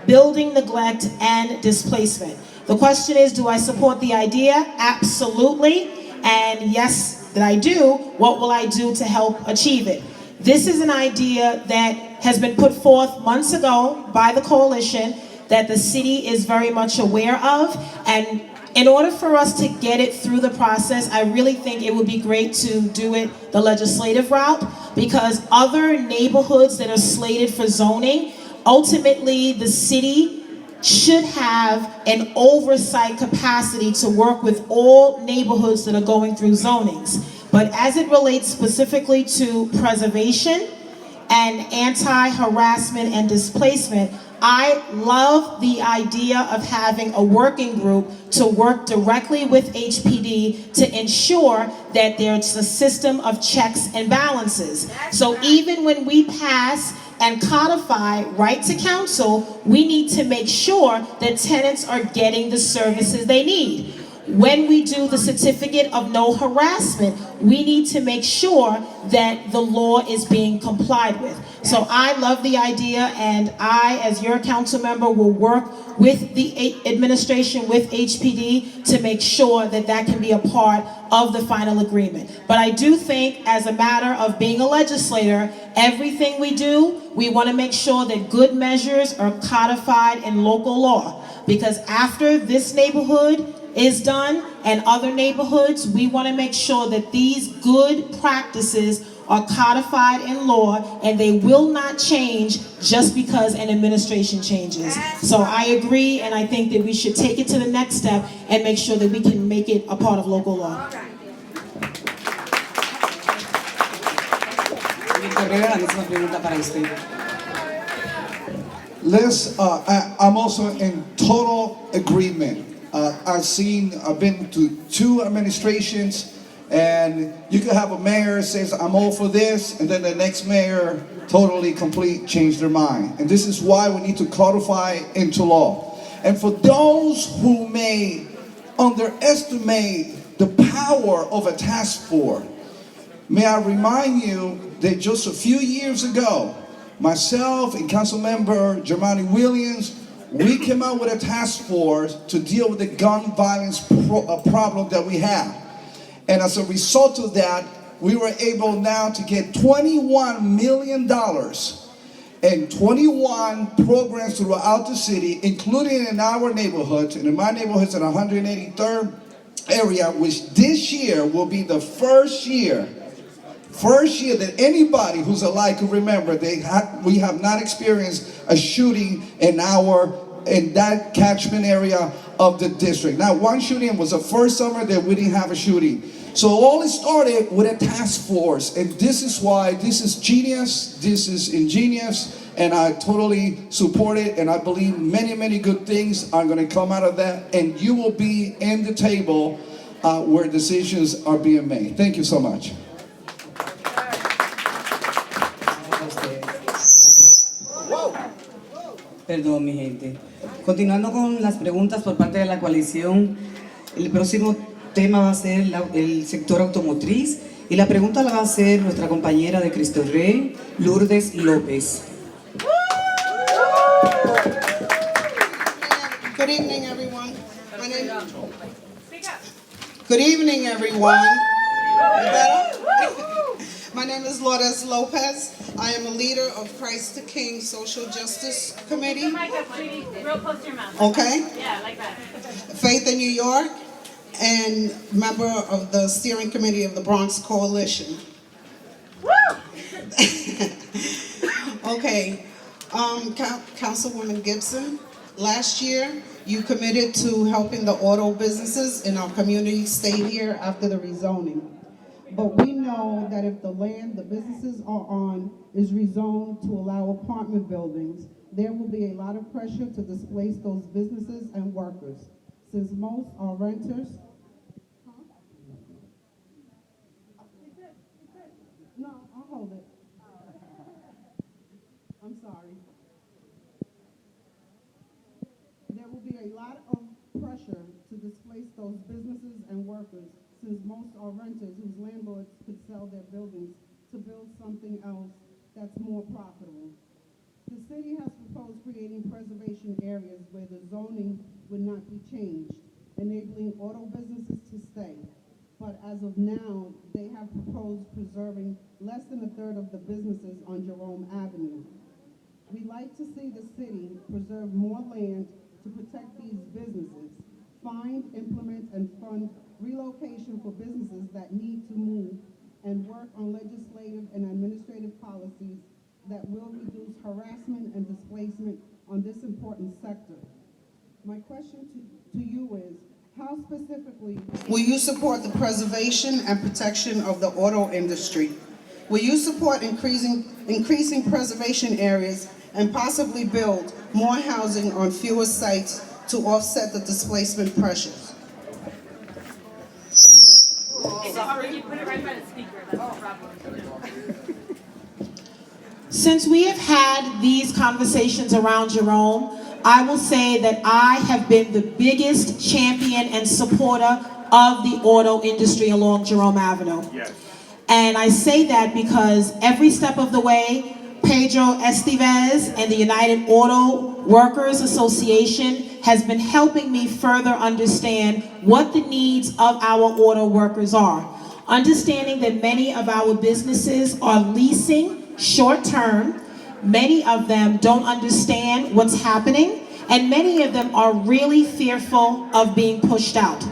building neglect, and displacement. The question is, do I support the idea? Absolutely. And yes, that I do. What will I do to help achieve it? This is an idea that has been put forth months ago by the coalition that the city is very much aware of. And in order for us to get it through the process, I really think it would be great to do it the legislative route, because other neighborhoods that are slated for zoning, ultimately the city should have an oversight capacity to work with all neighborhoods that are going through zonings. But as it relates specifically to preservation and anti-harassment and displacement, I love the idea of having a working group to work directly with HPD to ensure that there's a system of checks and balances. So even when we pass and codify right to counsel, we need to make sure that tenants are getting the services they need. When we do the certificate of no harassment, we need to make sure that the law is being complied with. So I love the idea, and I, as your council member, will work with the administration, with HPD, to make sure that that can be a part of the final agreement. But I do think, as a matter of being a legislator, everything we do, we want to make sure that good measures are codified in local law. Because after this neighborhood is done and other neighborhoods, we want to make sure that these good practices are codified in law, and they will not change just because an administration changes. So I agree, and I think that we should take it to the next step and make sure that we can make it a part of local law. Cabrera, la misma pregunta para usted. I'm also in total agreement. I've been to 2 administrations, and you could have a mayor says, I'm all for this, and then the next mayor totally change their mind. And this is why we need to codify into law. And for those who may underestimate the power of a task force, may I remind you that just a few years ago, myself and Councilmember Jerome Williams, we came out with a task force to deal with the gun violence problem that we have. And as a result of that, we were able now to get $21 million and 21 programs throughout the city, including in our neighborhoods. And in my neighborhoods in 183rd area, which this year will be the first year that anybody who's alive could remember we have not experienced a shooting in that catchment area of the district. Now, one shooting was the first summer that we didn't have a shooting. So all it started with a task force, and this is why this is genius, this is ingenious, and I totally support it, and I believe many, many good things are going to come out of that, and you will be in the table where decisions are being made. Thank you so much. Perdón, mi gente. Continuando con las preguntas por parte de la coalición, el próximo tema va a ser el sector automotriz, y la pregunta la va a hacer nuestra compañera de Cristo Rey, Lourdes López. Good evening, everyone. Good evening, everyone. My name is Lourdes Lopez. I am a leader of Christ the King Social Justice Committee. Real close to your mouth. Okay. Yeah, like that. Faith in New York, and member of the steering committee of the Bronx Coalition. Woo! Okay. Councilwoman Gibson, Last year, you committed to helping the auto businesses in our community stay here after the rezoning. But we know that if the land the businesses are on is rezoned to allow apartment buildings, there will be a lot of pressure to displace those businesses and workers, since most are renters. No, I'll hold it. I'm sorry. There will be a lot of pressure to displace those businesses and workers, since most are renters whose landlords could sell their buildings to build something else that's more profitable. The city has proposed creating preservation areas where the zoning would not be changed, enabling auto businesses to stay. But as of now, they have proposed preserving less than a third of the businesses on Jerome Avenue. We'd like to see the city preserve more land to protect these businesses, find, implement, and fund relocation for businesses that need to move, and work on legislative and administrative policies that will reduce harassment and displacement on this important sector. My question to you is, how specifically will you support the preservation and protection of the auto industry? Will you support increasing preservation areas and possibly build more housing on fewer sites to offset the displacement pressures? You put it right by the speaker. That's the problem. Since we have had these conversations around Jerome, I will say that I have been the biggest champion and supporter of the auto industry along Jerome Avenue. Yes. And I say that because every step of the way, Pedro Estevez and the United Auto Workers Association has been helping me further understand what the needs of our auto workers are. Understanding that many of our businesses are leasing short-term, many of them don't understand what's happening, and many of them are really fearful of being pushed out.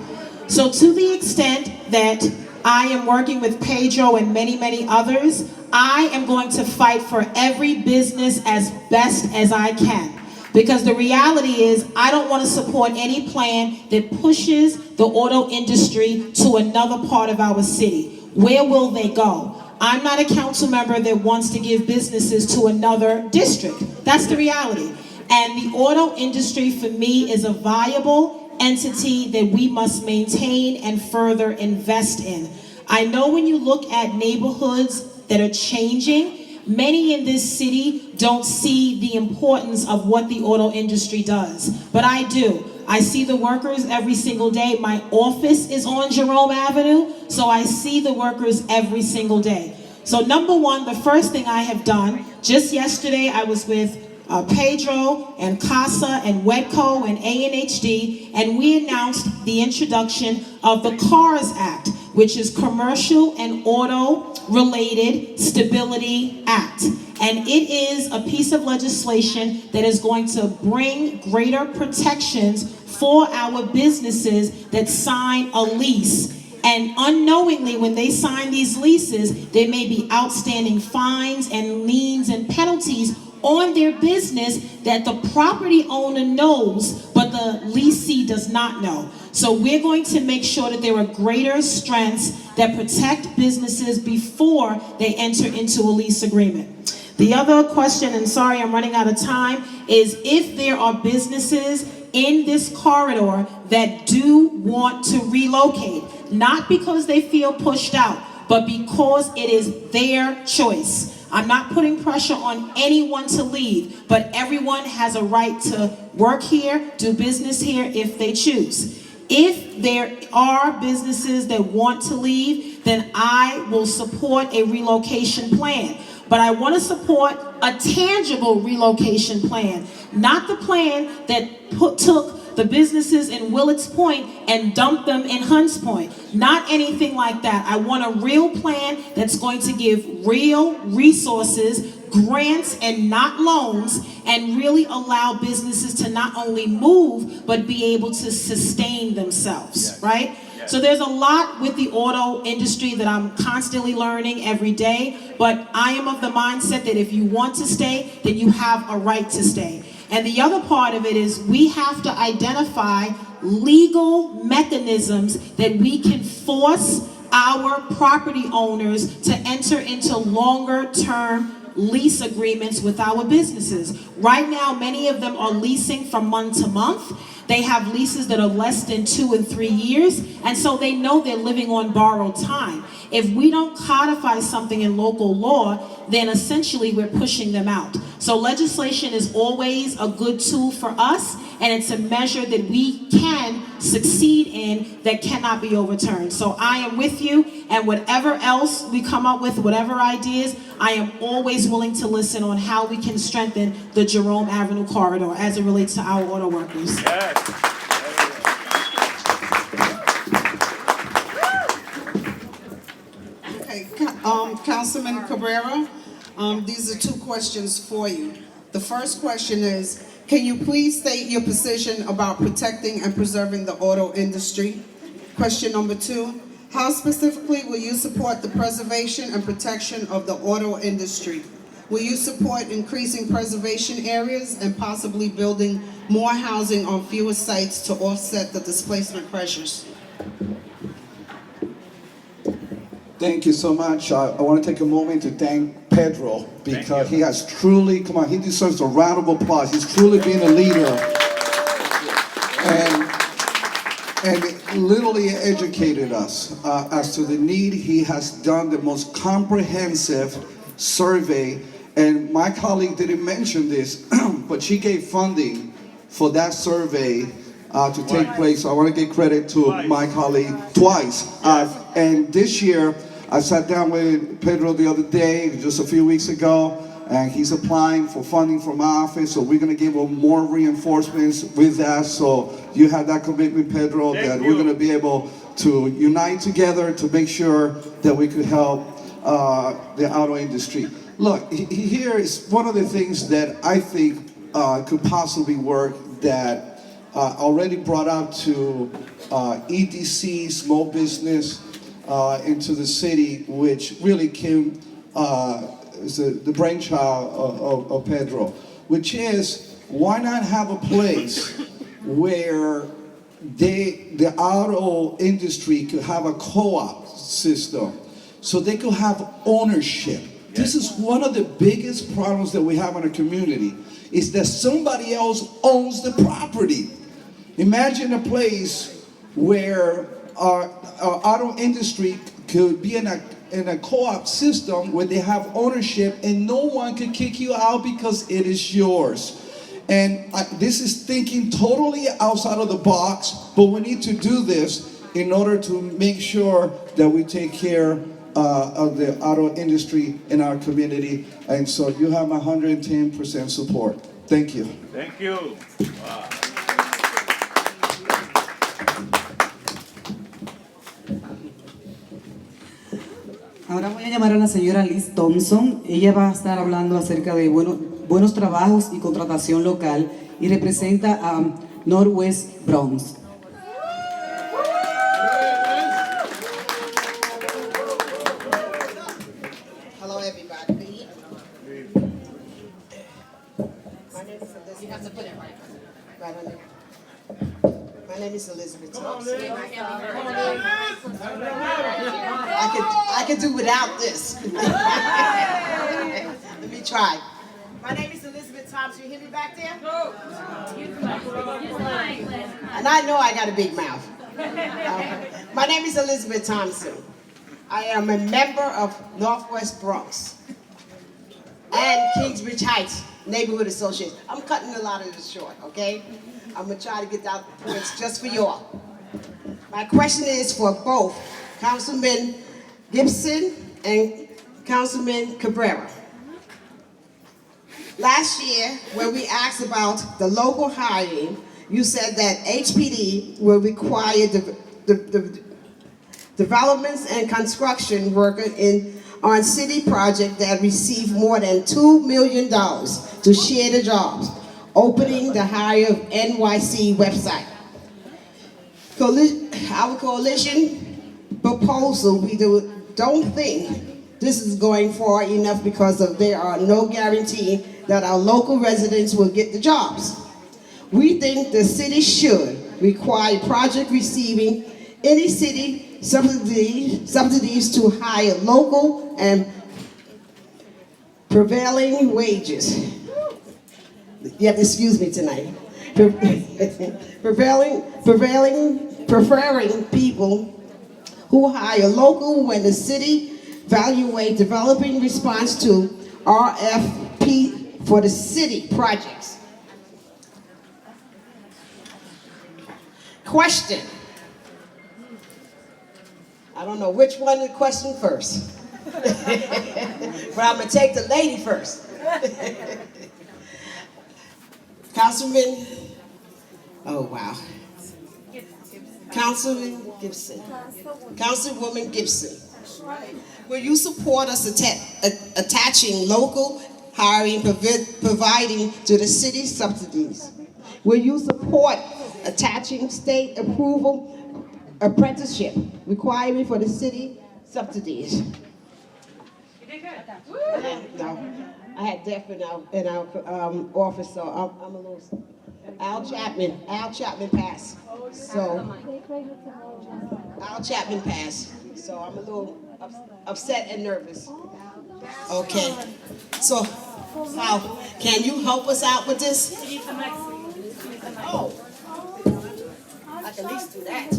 So to the extent that I am working with Pedro and many, many others, I am going to fight for every business as best as I can. Because the reality is, I don't want to support any plan that pushes the auto industry to another part of our city. Where will they go? I'm not a council member that wants to give businesses to another district. That's the reality. And the auto industry for me is a viable entity that we must maintain and further invest in. I know when you look at neighborhoods that are changing, many in this city don't see the importance of what the auto industry does, but I do. I see the workers every single day. My office is on Jerome Avenue, so I see the workers every single day. So number one, the first thing I have done, just yesterday I was with Pedro and CASA and WEDCO and ANHD, and we announced the introduction of the CARS Act, which is Commercial and Auto Related Stability Act. And it is a piece of legislation that is going to bring greater protections for our businesses that sign a lease. And unknowingly, when they sign these leases, there may be outstanding fines and liens and penalties on their business that the property owner knows, but the leasee does not know. So we're going to make sure that there are greater strengths that protect businesses before they enter into a lease agreement. The other question, and sorry I'm running out of time, is if there are businesses in this corridor that do want to relocate, not because they feel pushed out, but because it is their choice. I'm not putting pressure on anyone to leave, but everyone has a right to work here, do business here if they choose. If there are businesses that want to leave, then I will support a relocation plan. But I want to support a tangible relocation plan, not the plan that took the businesses in Willets Point and dumped them in Hunts Point. Not anything like that. I want a real plan that's going to give real resources, grants and not loans, and really allow businesses to not only move, but be able to sustain themselves, right? So there's a lot with the auto industry that I'm constantly learning every day, but I am of the mindset that if you want to stay, then you have a right to stay. And the other part of it is we have to identify legal mechanisms that we can force our property owners to enter into longer term lease agreements with our businesses. Right now, many of them are leasing from month to month. They have leases that are less than 2 and 3 years, and so they know they're living on borrowed time. If we don't codify something in local law, then essentially we're pushing them out. So legislation is always a good tool for us, and it's a measure that we can succeed in that cannot be overturned. So I am with you, and whatever else we come up with, whatever ideas, I am always willing to listen on how we can strengthen the Jerome Avenue corridor as it relates to our auto workers. Okay, Councilman Cabrera, these are 2 questions for you. The first question is, can you please state your position about protecting and preserving the auto industry? Question number 2, how specifically will you support the preservation and protection of the auto industry? Will you support increasing preservation areas and possibly building more housing on fewer sites to offset the displacement pressures? Thank you so much. I want to take a moment to thank Pedro because he has truly, come on, he deserves a round of applause. He's truly been a leader and literally educated us as to the need. He has done the most comprehensive survey, and my colleague didn't mention this, but she gave funding for that survey to take place. So I want to give credit to my colleague twice. And this year, I sat down with Pedro the other day, just a few weeks ago, and he's applying for funding from my office, so we're going to give him more reinforcements with that. So you have that commitment, Pedro, that we're going to be able to unite together to make sure that we could help the auto industry. Look, here is one of the things that I think could possibly work that already brought out to EDC, small business, into the city, which really came is the brainchild of Pedro, which is, why not have a place where the auto industry could have a co-op system so they could have ownership. This is one of the biggest problems that we have in our community, is that somebody else owns the property. Imagine a place where our auto industry could be in a co-op system where they have ownership and no one can kick you out because it is yours. And this is thinking totally outside of the box, but we need to do this in order to make sure that we take care of the auto industry in our community. And so you have my 110% support. Thank you. Thank you. Wow. Ahora voy a llamar a la señora Liz Thompson. Ella va a estar hablando acerca de buenos trabajos y contratación local y representa a Northwest Bronx. Hello, everybody. My name is Elizabeth. You have to put it right on there. My name is Elizabeth Thompson. I could do without this. Let me try. My name is Elizabeth Thompson. You hear me back there? No. And I know I got a big mouth. My name is Elizabeth Thompson. I am a member of Northwest Bronx and Kingsbridge Heights Neighborhood Association. I'm cutting a lot of this short, okay? I'm gonna try to get out the points just for y'all. My question is for both Councilman Gibson and Councilman Cabrera. Last year, when we asked about the local hiring, you said that HPD will require the developments and construction workers on city projects that receive more than $2 million to share the jobs, opening the Hire NYC website. Our coalition proposal, we don't think this is going far enough because there are no guarantee that our local residents will get the jobs. We think the city should require project receiving any city subsidies to hire local and prevailing wages. You have to excuse me tonight. Preferring people who hire local when the city evaluate developing response to RFP for the city projects. Question. I don't know which one to question first. But I'm gonna take the lady first. Councilman, oh wow. Councilman Gibson. Councilwoman Gibson. Will you support us attaching local hiring, providing to the city subsidies? Will you support attaching state approval apprenticeship requirement for the city subsidies? You did good. No, I had deaf in our office, so I'm a little. Al Chapman passed. So Al Chapman passed. So I'm a little upset and nervous. Okay. So Al, can you help us out with this? Oh, I can at least do that.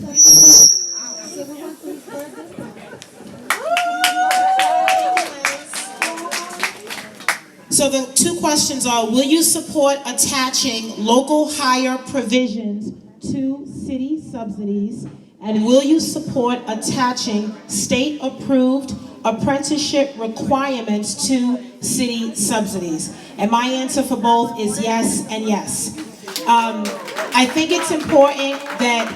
So the two questions are, will you support attaching local hire provisions to city subsidies? And will you support attaching state-approved apprenticeship requirements to city subsidies? And my answer for both is yes and yes. I think it's important that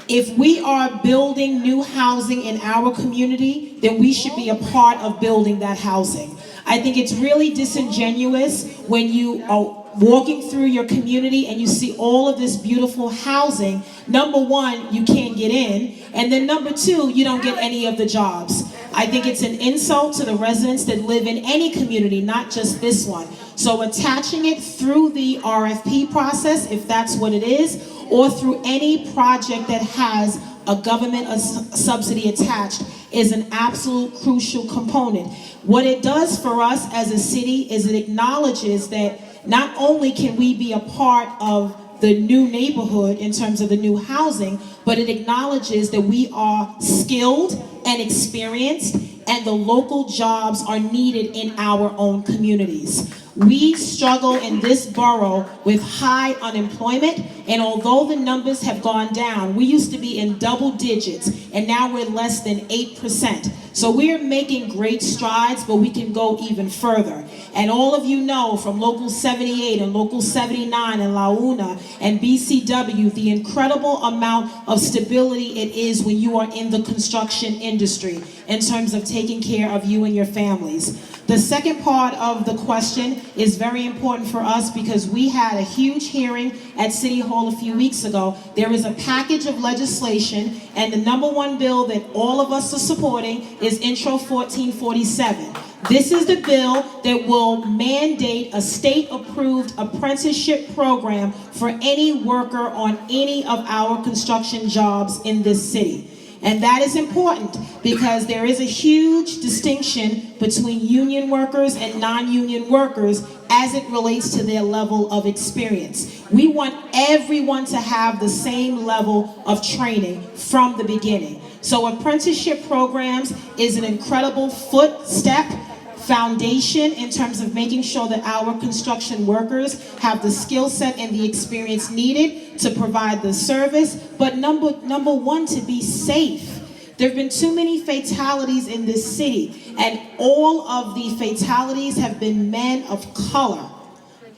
if we are building new housing in our community, then we should be a part of building that housing. I think it's really disingenuous when you are walking through your community and you see all of this beautiful housing. Number one, you can't get in, and then number two, you don't get any of the jobs. I think it's an insult to the residents that live in any community, not just this one. So attaching it through the RFP process, if that's what it is, or through any project that has a government subsidy attached, is an absolute crucial component. What it does for us as a city is it acknowledges that not only can we be a part of the new neighborhood in terms of the new housing, but it acknowledges that we are skilled and experienced, and the local jobs are needed in our own communities. We struggle in this borough with high unemployment, and although the numbers have gone down, we used to be in double digits, and now we're less than 8%. So we're making great strides, but we can go even further. And all of you know from Local 78 and Local 79 and La Una and BCW, the incredible amount of stability it is when you are in the construction industry in terms of taking care of you and your families. The second part of the question is very important for us because we had a huge hearing at City Hall a few weeks ago. There is a package of legislation, and the number one bill that all of us are supporting is Intro 1447. This is the bill that will mandate a state-approved apprenticeship program for any worker on any of our construction jobs in this city. And that is important because there is a huge distinction between union workers and non-union workers as it relates to their level of experience. We want everyone to have the same level of training from the beginning. So apprenticeship programs is an incredible footstep, foundation in terms of making sure that our construction workers have the skill set and the experience needed to provide the service, but number one, to be safe. There have been too many fatalities in this city, and all of the fatalities have been men of color.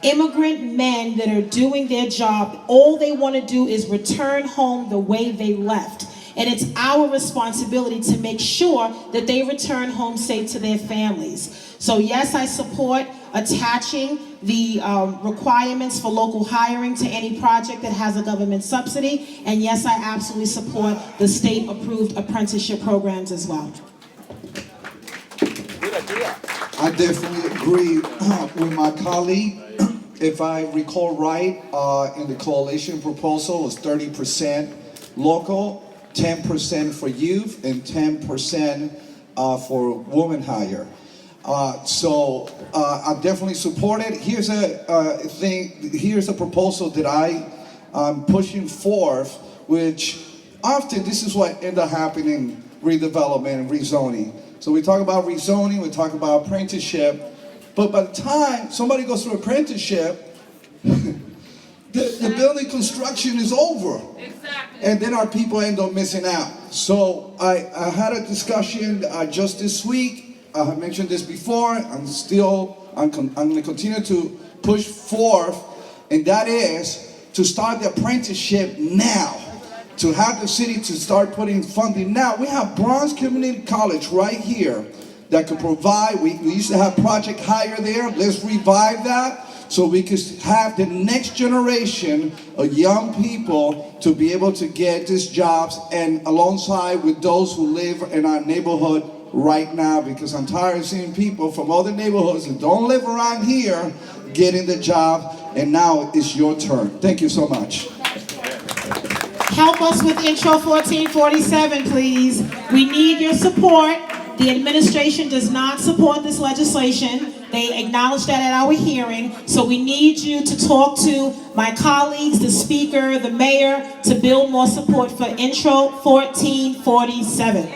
Immigrant men that are doing their job, all they want to do is return home the way they left. And it's our responsibility to make sure that they return home safe to their families. So yes, I support attaching the requirements for local hiring to any project that has a government subsidy. And yes, I absolutely support the state-approved apprenticeship programs as well. Good idea. I definitely agree with my colleague. If I recall right, in the coalition proposal was 30% local, 10% for youth, and 10% for women hire. So I definitely support it. Here's a proposal that I'm pushing forth, which often this is what ends up happening, redevelopment and rezoning. So we talk about rezoning, we talk about apprenticeship, but by the time somebody goes through apprenticeship, the building construction is over. Exactly. And then our people end up missing out. So I had a discussion just this week. I have mentioned this before. I'm going to continue to push forth, and that is to start the apprenticeship now. To have the city to start putting funding now. We have Bronx Community College right here that could provide, we used to have Project Hire there. Let's revive that so we could have the next generation of young people to be able to get these jobs, and alongside with those who live in our neighborhood right now, because I'm tired of seeing people from other neighborhoods that don't live around here getting the job, and now it's your turn. Thank you so much. Help us with Intro 1447, please. We need your support. The administration does not support this legislation. They acknowledged that at our hearing. So we need you to talk to my colleagues, the speaker, the mayor, to build more support for Intro 1447.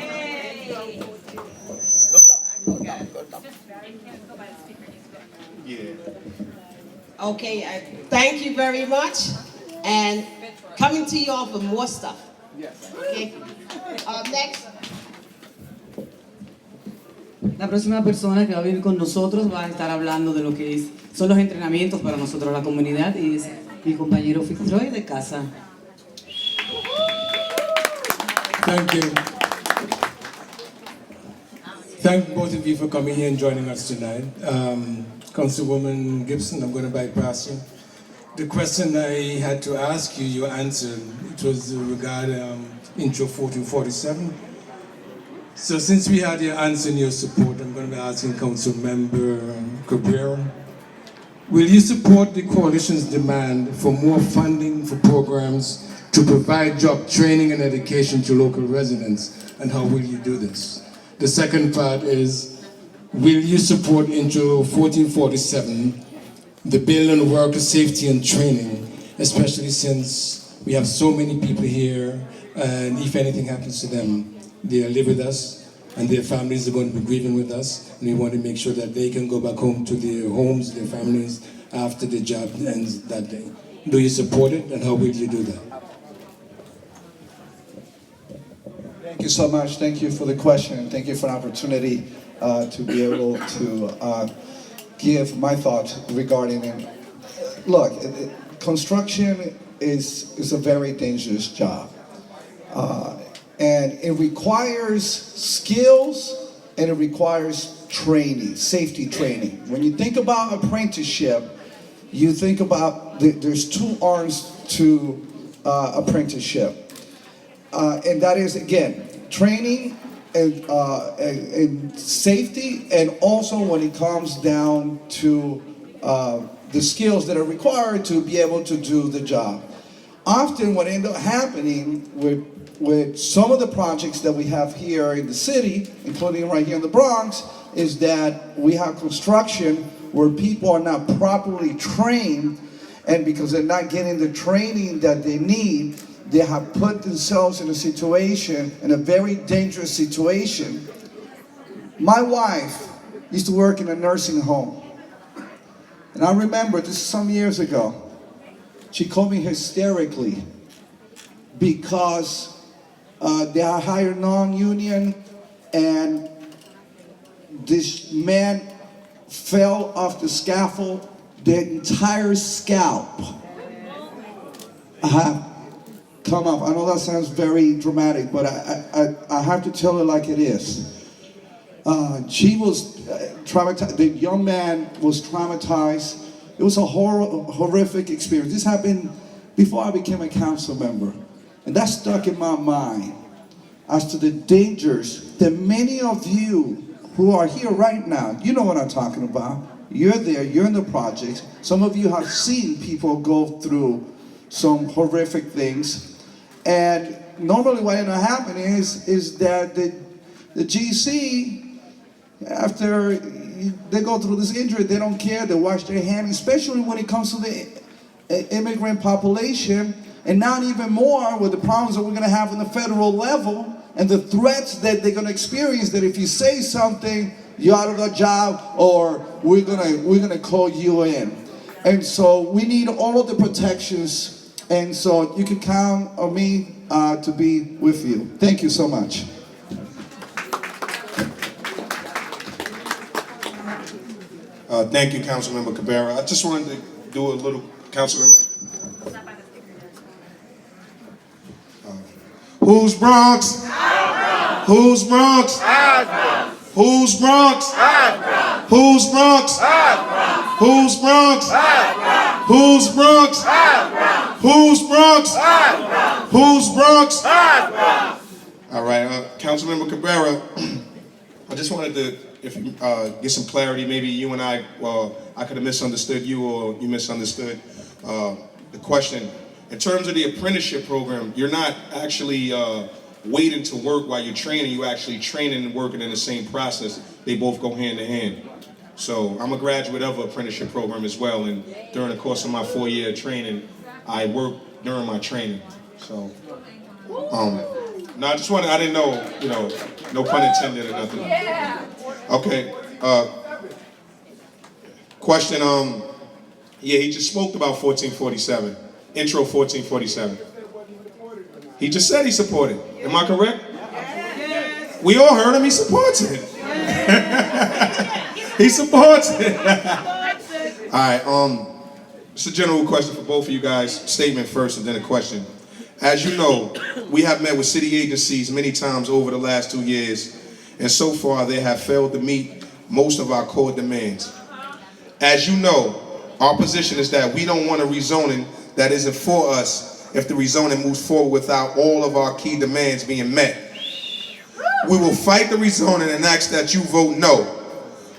Okay, thank you very much. And coming to you all for more stuff. Yes. Okay. Next. La próxima persona que va a venir con nosotros va a estar hablando de lo que son los entrenamientos para nosotros, la comunidad, y es mi compañero Fitzroy de casa. Thank you. Thank both of you for coming here and joining us tonight. Councilwoman Gibson, I'm going to bypass you. The question I had to ask you, you answered. It was regarding Intro 1447. So since we had your answer and your support, I'm going to be asking Councilmember Cabrera. Will you support the coalition's demand for more funding for programs to provide job training and education to local residents? And how will you do this? The second part is, will you support Intro 1447, the bill on worker safety and training, especially since we have so many people here, and if anything happens to them, they live with us, and their families are going to be grieving with us, and we want to make sure that they can go back home to their homes, their families, after the job ends that day. Do you support it, and how will you do that? Thank you so much. Thank you for the question, and thank you for the opportunity to be able to give my thoughts regarding it. Look, construction is a very dangerous job. And it requires skills and it requires training, safety training. When you think about apprenticeship, you think about there's two arms to apprenticeship. And that is, again, training and safety, and also when it comes down to the skills that are required to be able to do the job. Often what ends up happening with some of the projects that we have here in the city, including right here in the Bronx, is that we have construction where people are not properly trained, and because they're not getting the training that they need, they have put themselves in a situation, in a very dangerous situation. My wife used to work in a nursing home. And I remember, this is some years ago, she called me hysterically because they are hired non-union, and this man fell off the scaffold, the entire scalp come up. I know that sounds very dramatic, but I have to tell it like it is. She was traumatized. The young man was traumatized. It was a horrific experience. This happened before I became a council member. And that stuck in my mind as to the dangers that many of you who are here right now, you know what I'm talking about. You're there, you're in the projects. Some of you have seen people go through some horrific things. And normally what ends up happening is that the GC, after they go through this injury, they don't care, they wash their hands, especially when it comes to the immigrant population, and not even more with the problems that we're gonna have on the federal level, and the threats that they're gonna experience, that if you say something, you're out of the job, or we're gonna call you in. And so we need all the protections, and so you can count on me to be with you. Thank you so much. Thank you, Councilmember Cabrera. I just wanted to do a little, Councilmember. Who's Bronx? Who's Bronx? Who's Bronx? Who's Bronx? Who's Bronx? Who's Bronx? Who's Bronx? Who's Bronx? All right, Councilmember Cabrera, I just wanted to get some clarity. Maybe you and I could have misunderstood you, or you misunderstood the question. In terms of the apprenticeship program, you're not actually waiting to work while you're training. You're actually training and working in the same process. They both go hand in hand. So I'm a graduate of an apprenticeship program as well, and during the course of my 4-year training, I worked during my training. So, no, I didn't know, no pun intended or nothing. Okay, question, yeah, he just spoke about 1447, intro 1447. He just said he supported. Am I correct? We all heard him, he supports it. He supports it. All right, it's a general question for both of you guys. Statement first and then a question. As you know, we have met with city agencies many times over the last 2 years, and so far they have failed to meet most of our core demands. As you know, our position is that we don't want a rezoning that isn't for us if the rezoning moves forward without all of our key demands being met. We will fight the rezoning and ask that you vote no.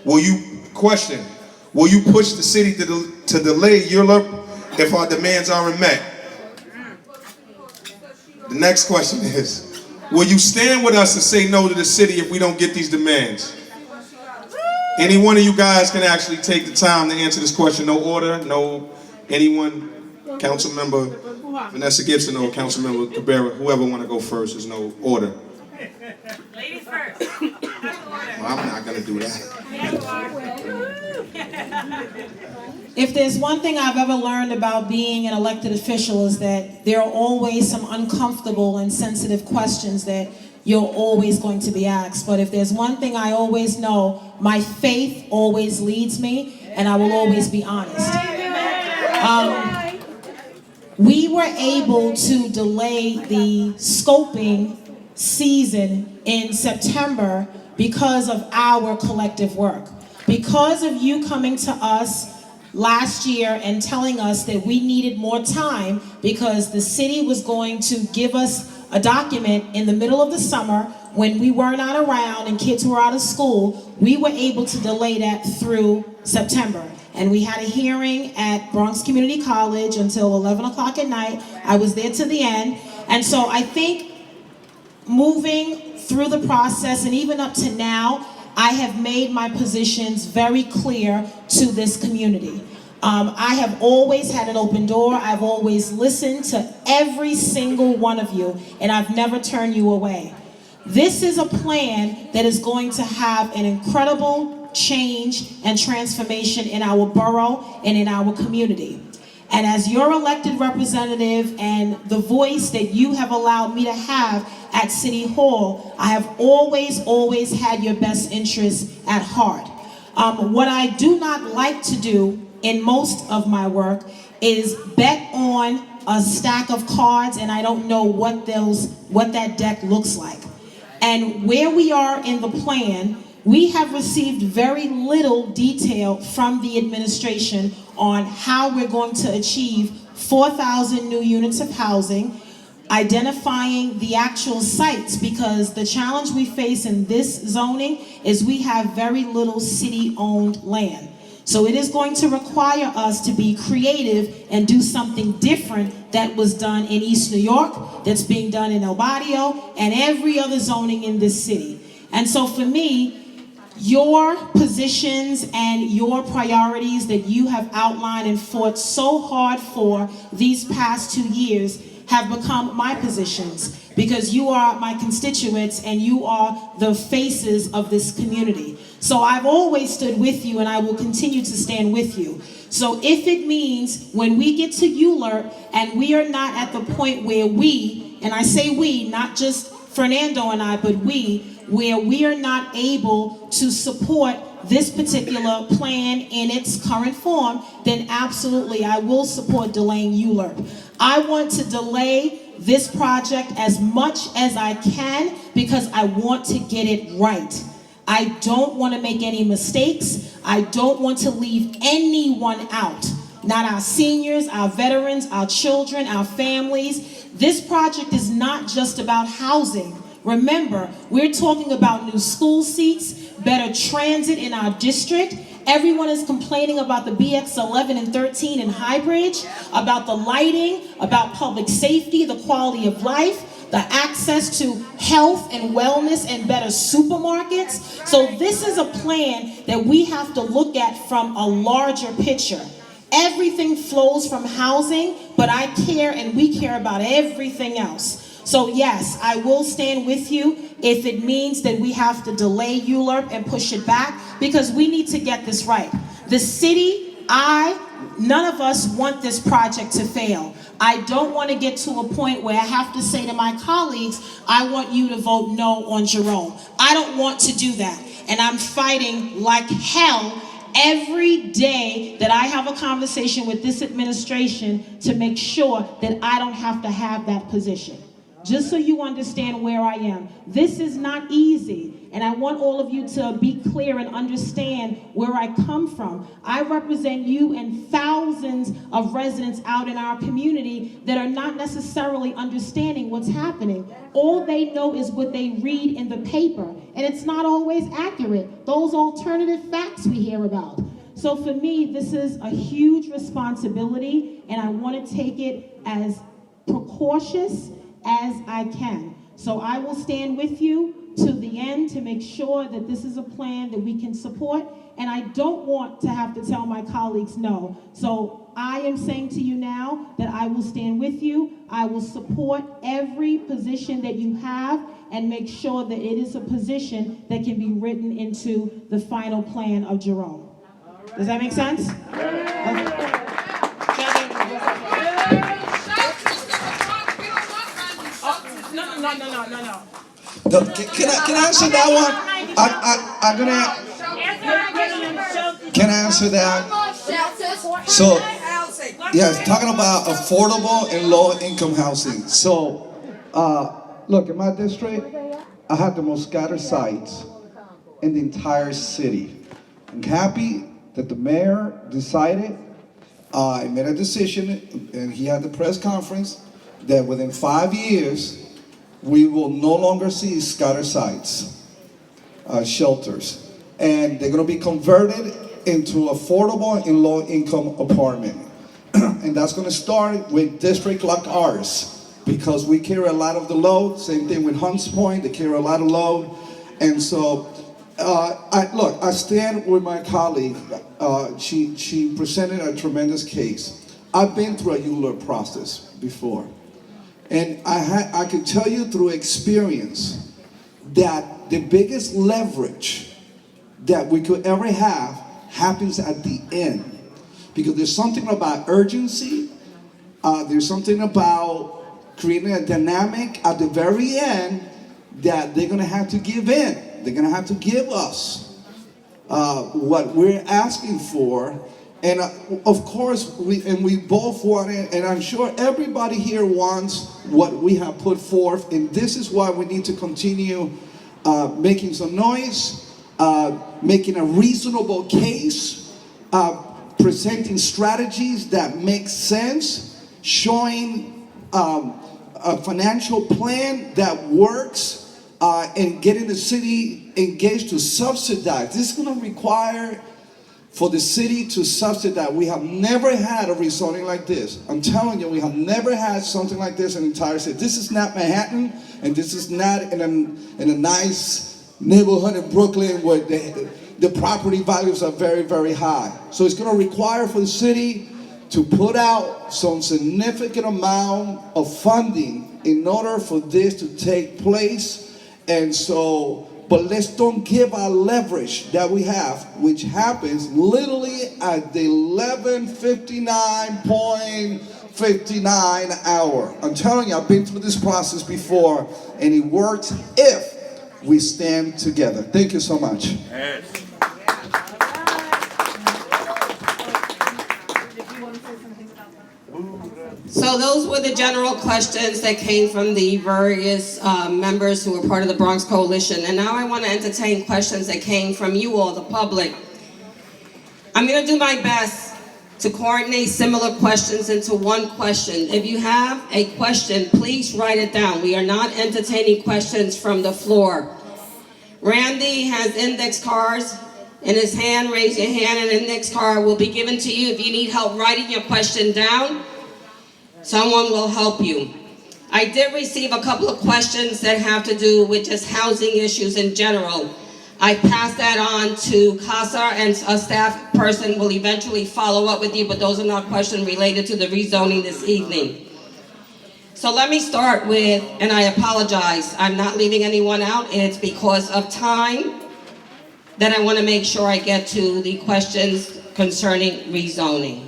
Will you push the city to delay ULURP if our demands aren't met? The next question is, will you stand with us and say no to the city if we don't get these demands? Any one of you guys can actually take the time to answer this question. No order, no anyone, Councilmember Vanessa Gibson or Councilmember Cabrera, whoever want to go first, there's no order. Ladies first. Well, I'm not going to do that. If there's one thing I've ever learned about being an elected official is that there are always some uncomfortable and sensitive questions that you're always going to be asked. But if there's one thing I always know, my faith always leads me, and I will always be honest. We were able to delay the scoping season in September because of our collective work. Because of you coming to us last year and telling us that we needed more time because the city was going to give us a document in the middle of the summer when we were not around and kids were out of school, we were able to delay that through September. And we had a hearing at Bronx Community College until 11 o'clock at night. I was there to the end. And so I think moving through the process and even up to now, I have made my positions very clear to this community. I have always had an open door. I've always listened to every single one of you, and I've never turned you away. This is a plan that is going to have an incredible change and transformation in our borough and in our community. And as your elected representative and the voice that you have allowed me to have at City Hall, I have always had your best interests at heart. What I do not like to do in most of my work is bet on a stack of cards and I don't know what that deck looks like. And where we are in the plan, we have received very little detail from the administration on how we're going to achieve 4,000 new units of housing, identifying the actual sites, because the challenge we face in this zoning is we have very little city-owned land. So it is going to require us to be creative and do something different that was done in East New York, that's being done in El Barrio, and every other zoning in this city. And so for me, your positions and your priorities that you have outlined and fought so hard for these past 2 years have become my positions, because you are my constituents and you are the faces of this community. So I've always stood with you, and I will continue to stand with you. So if it means when we get to ULURP and we are not at the point where we, and I say we, not just Fernando and I, but we, where we are not able to support this particular plan in its current form, then absolutely I will support delaying ULURP. I want to delay this project as much as I can because I want to get it right. I don't want to make any mistakes. I don't want to leave anyone out. Not our seniors, our veterans, our children, our families. This project is not just about housing. Remember, we're talking about new school seats, better transit in our district. Everyone is complaining about the BX 11 and 13 in Highbridge, about the lighting, about public safety, the quality of life, the access to health and wellness and better supermarkets. So this is a plan that we have to look at from a larger picture. Everything flows from housing, but I care and we care about everything else. So yes, I will stand with you if it means that we have to delay ULURP and push it back, because we need to get this right. The city, none of us want this project to fail. I don't want to get to a point where I have to say to my colleagues, I want you to vote no on Jerome. I don't want to do that. And I'm fighting like hell every day that I have a conversation with this administration to make sure that I don't have to have that position. Just so you understand where I am. This is not easy, and I want all of you to be clear and understand where I come from. I represent you and thousands of residents out in our community that are not necessarily understanding what's happening. All they know is what they read in the paper, and it's not always accurate. Those alternative facts we hear about. So for me, this is a huge responsibility, and I want to take it as precautious as I can. So I will stand with you to the end to make sure that this is a plan that we can support, and I don't want to have to tell my colleagues no. So I am saying to you now that I will stand with you. I will support every position that you have and make sure that it is a position that can be written into the final plan of Jerome. Does that make sense? Okay. No. Can I answer that one? I'm gonna. Can I answer that? So, yes, talking about affordable and low-income housing. So, look, in my district, I have the most scattered sites in the entire city. I'm happy that the mayor decided, he made a decision, and he had the press conference, that within 5 years, we will no longer see scattered sites, shelters, and they're going to be converted into affordable and low-income apartment. And that's going to start with districts like ours, because we carry a lot of the load. Same thing with Hunts Point, they carry a lot of load. And so, I stand with my colleague. She presented a tremendous case. I've been through a ULURP process before. And I can tell you through experience that the biggest leverage that we could ever have happens at the end. Because there's something about urgency, there's something about creating a dynamic at the very end that they're gonna have to give in. They're gonna have to give us what we're asking for. And of course, we both want it, and I'm sure everybody here wants what we have put forth, and this is why we need to continue making some noise, making a reasonable case, presenting strategies that make sense, showing a financial plan that works and getting the city engaged to subsidize. This is going to require for the city to subsidize. We have never had a rezoning like this. I'm telling you, we have never had something like this in the entire city. This is not Manhattan, and this is not in a nice neighborhood in Brooklyn where the property values are very, very high. So it's going to require for the city to put out some significant amount of funding in order for this to take place. And so, but let's don't give our leverage that we have, which happens literally at the 11:59.59 hour. I'm telling you, I've been through this process before, and it works if we stand together. Thank you so much. Yes. So those were the general questions that came from the various members who were part of the Bronx Coalition. And now I want to entertain questions that came from you all, the public. I'm going to do my best to coordinate similar questions into one question. If you have a question, please write it down. We are not entertaining questions from the floor. Randy has index cards in his hand. Raise your hand, and an index card will be given to you. If you need help writing your question down, someone will help you. I did receive a couple of questions that have to do with just housing issues in general. I passed that on to CASA, and a staff person will eventually follow up with you, but those are not questions related to the rezoning this evening. So let me start with, and I apologize, I'm not leaving anyone out. It's because of time that I want to make sure I get to the questions concerning rezoning.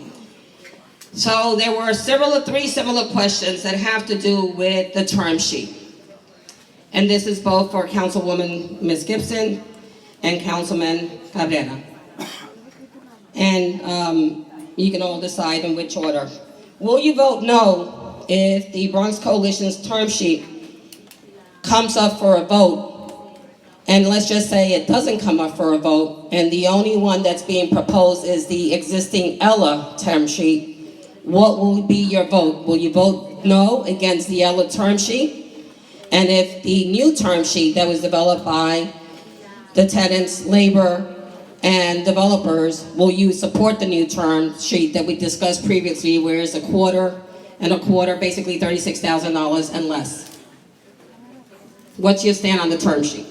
So there were three similar questions that have to do with the term sheet. And this is both for Councilwoman Ms. Gibson and Councilman Cabrera. And you can all decide in which order. Will you vote no if the Bronx Coalition's term sheet comes up for a vote? And let's just say it doesn't come up for a vote, and the only one that's being proposed is the existing Ella term sheet. What will be your vote? Will you vote no against the Ella term sheet? And if the new term sheet that was developed by the tenants, labor, and developers, will you support the new term sheet that we discussed previously, where it's a quarter and a quarter, basically $36,000 and less? What's your stand on the term sheet?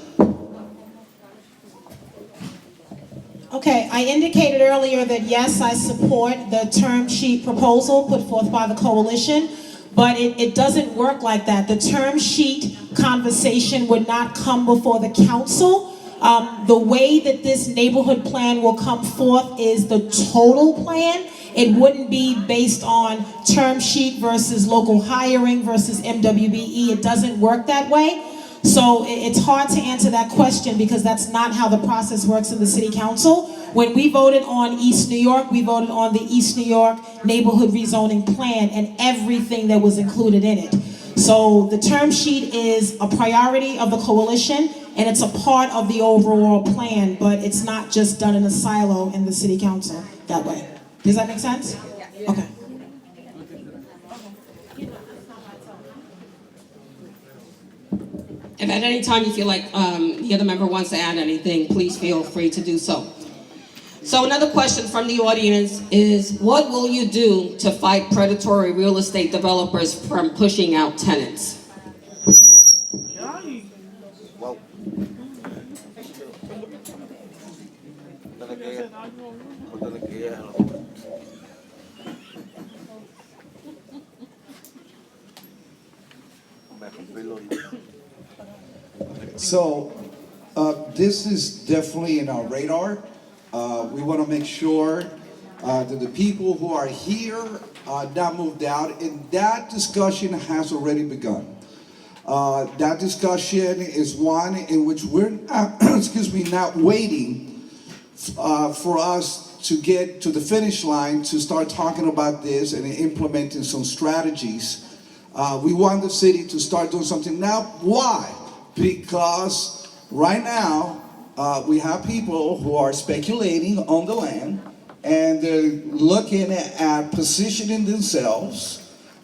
Okay, I indicated earlier that yes, I support the term sheet proposal put forth by the coalition, but it doesn't work like that. The term sheet conversation would not come before the council. The way that this neighborhood plan will come forth is the total plan. It wouldn't be based on term sheet versus local hiring versus MWBE. It doesn't work that way. So it's hard to answer that question because that's not how the process works in the city council. When we voted on East New York, we voted on the East New York neighborhood rezoning plan and everything that was included in it. So the term sheet is a priority of the coalition and it's a part of the overall plan, but it's not just done in a silo in the city council that way. Does that make sense? Okay. If at any time you feel like the other member wants to add anything, please feel free to do so. So another question from the audience is, what will you do to fight predatory real estate developers from pushing out tenants? So this is definitely in our radar. We want to make sure that the people who are here are not moved out, and that discussion has already begun. That discussion is one in which we're not, not waiting for us to get to the finish line to start talking about this and implementing some strategies. We want the city to start doing something now. Why? Because right now we have people who are speculating on the land and they're looking at positioning themselves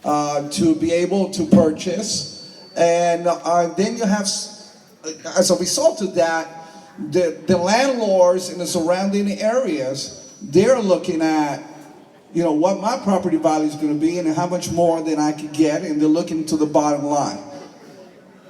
to be able to purchase. And then you have, as a result of that, the landlords in the surrounding areas, they're looking at, you know, what my property value is going to be and how much more than I could get, and they're looking to the bottom line.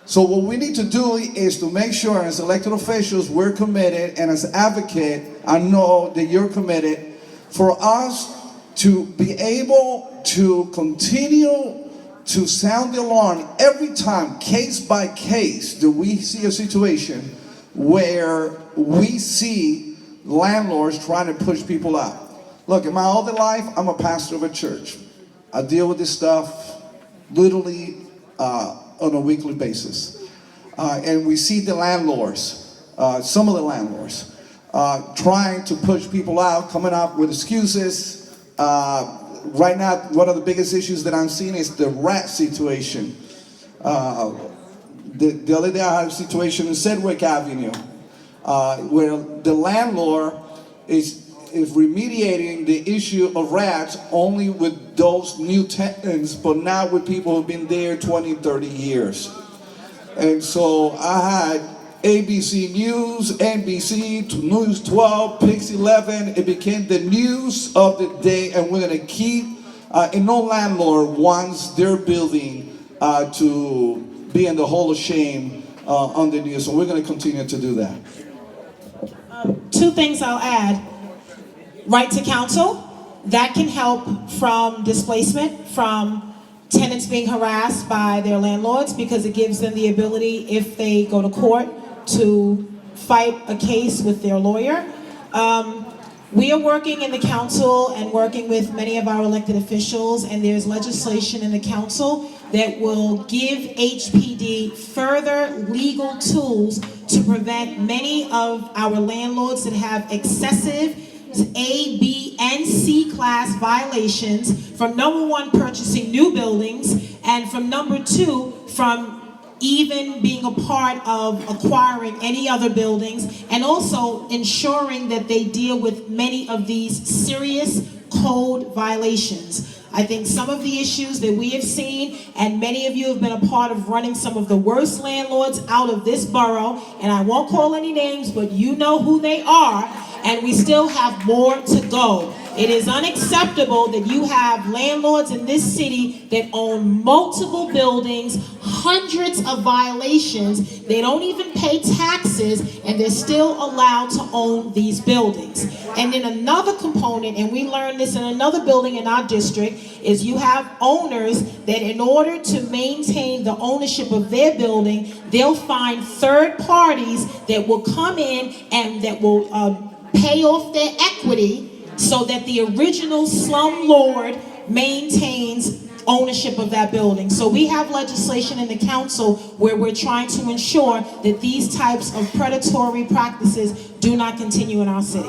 So what we need to do is to make sure as elected officials we're committed, and as advocate, I know that you're committed, for us to be able to continue to sound the alarm every time, case by case, that we see a situation where we see landlords trying to push people out. Look, in my other life, I'm a pastor of a church. I deal with this stuff literally on a weekly basis. And we see the landlords, some of the landlords, trying to push people out, coming up with excuses. Right now, one of the biggest issues that I'm seeing is the rat situation. The other day I had a situation in Sedgwick Avenue where the landlord is remediating the issue of rats only with those new tenants, but not with people who've been there 20, 30 years. And so I had ABC News, NBC, News 12, Pix 11. It became the news of the day, and we're going to keep, and no landlord wants their building to be in the hall of shame on the news. So we're going to continue to do that. Two things I'll add. Right to counsel, that can help from displacement, from tenants being harassed by their landlords, because it gives them the ability, if they go to court, to fight a case with their lawyer. We are working in the council and working with many of our elected officials, and there's legislation in the council that will give HPD further legal tools to prevent many of our landlords that have excessive A, B, and C class violations from number one, purchasing new buildings, and from number two, from even being a part of acquiring any other buildings, and also ensuring that they deal with many of these serious code violations. I think some of the issues that we have seen, and many of you have been a part of running some of the worst landlords out of this borough, and I won't call any names, but you know who they are, and we still have more to go. It is unacceptable that you have landlords in this city that own multiple buildings, hundreds of violations, they don't even pay taxes, and they're still allowed to own these buildings. And then another component, and we learned this in another building in our district, is you have owners that in order to maintain the ownership of their building, they'll find third parties that will come in and that will pay off their equity so that the original slumlord maintains ownership of that building. So we have legislation in the council where we're trying to ensure that these types of predatory practices do not continue in our city.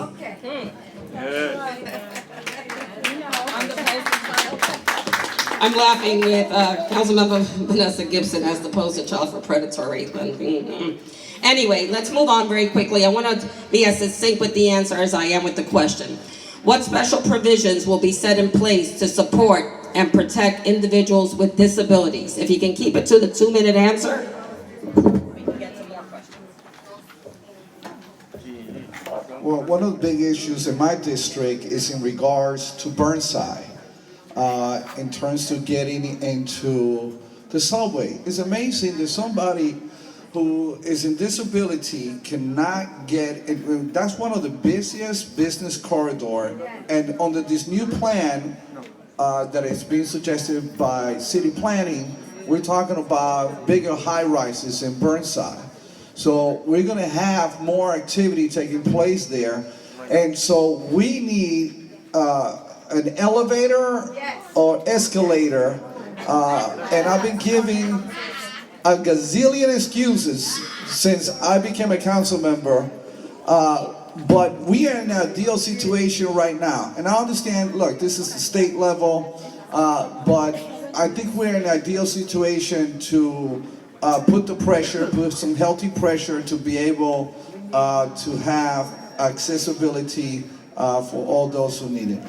I'm laughing with Councilmember Vanessa Gibson as the poster child for predatory lending. Anyway, let's move on very quickly. I want to be as succinct with the answer as I am with the question. What special provisions will be set in place to support and protect individuals with disabilities? If you can keep it to the 2-minute answer. We can get some more questions. Well, one of the big issues in my district is in regards to Burnside, in terms of getting into the subway. It's amazing that somebody who is in disability cannot get, that's one of the busiest business corridor, and under this new plan that is being suggested by city planning, we're talking about bigger high-rises in Burnside. So we're gonna have more activity taking place there, and so we need an elevator or escalator, and I've been giving a gazillion excuses since I became a council member, but we are in an ideal situation right now. And I understand, look, this is the state level, but I think we're in an ideal situation to put the pressure, put some healthy pressure to be able to have accessibility for all those who need it.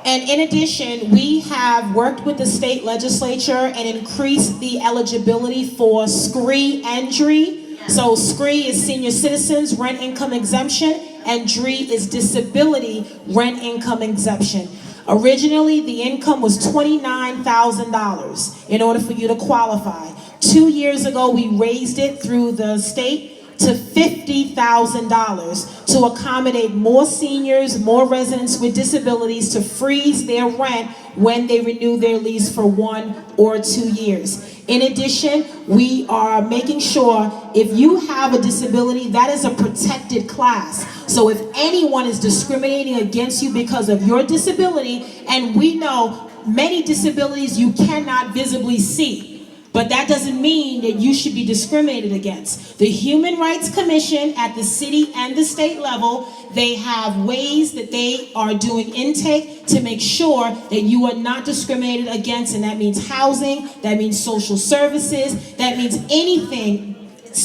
And in addition, we have worked with the state legislature and increased the eligibility for SCRE and DRE. So SCRE is senior citizens rent income exemption, and DRE is disability rent income exemption. Originally, the income was $29,000 in order for you to qualify. 2 years ago, we raised it through the state to $50,000 to accommodate more seniors, more residents with disabilities to freeze their rent when they renew their lease for 1 or 2 years. In addition, we are making sure if you have a disability, that is a protected class. So if anyone is discriminating against you because of your disability, and we know many disabilities you cannot visibly see, but that doesn't mean that you should be discriminated against. The Human Rights Commission at the city and the state level, they have ways that they are doing intake to make sure that you are not discriminated against, and that means housing, that means social services, that means anything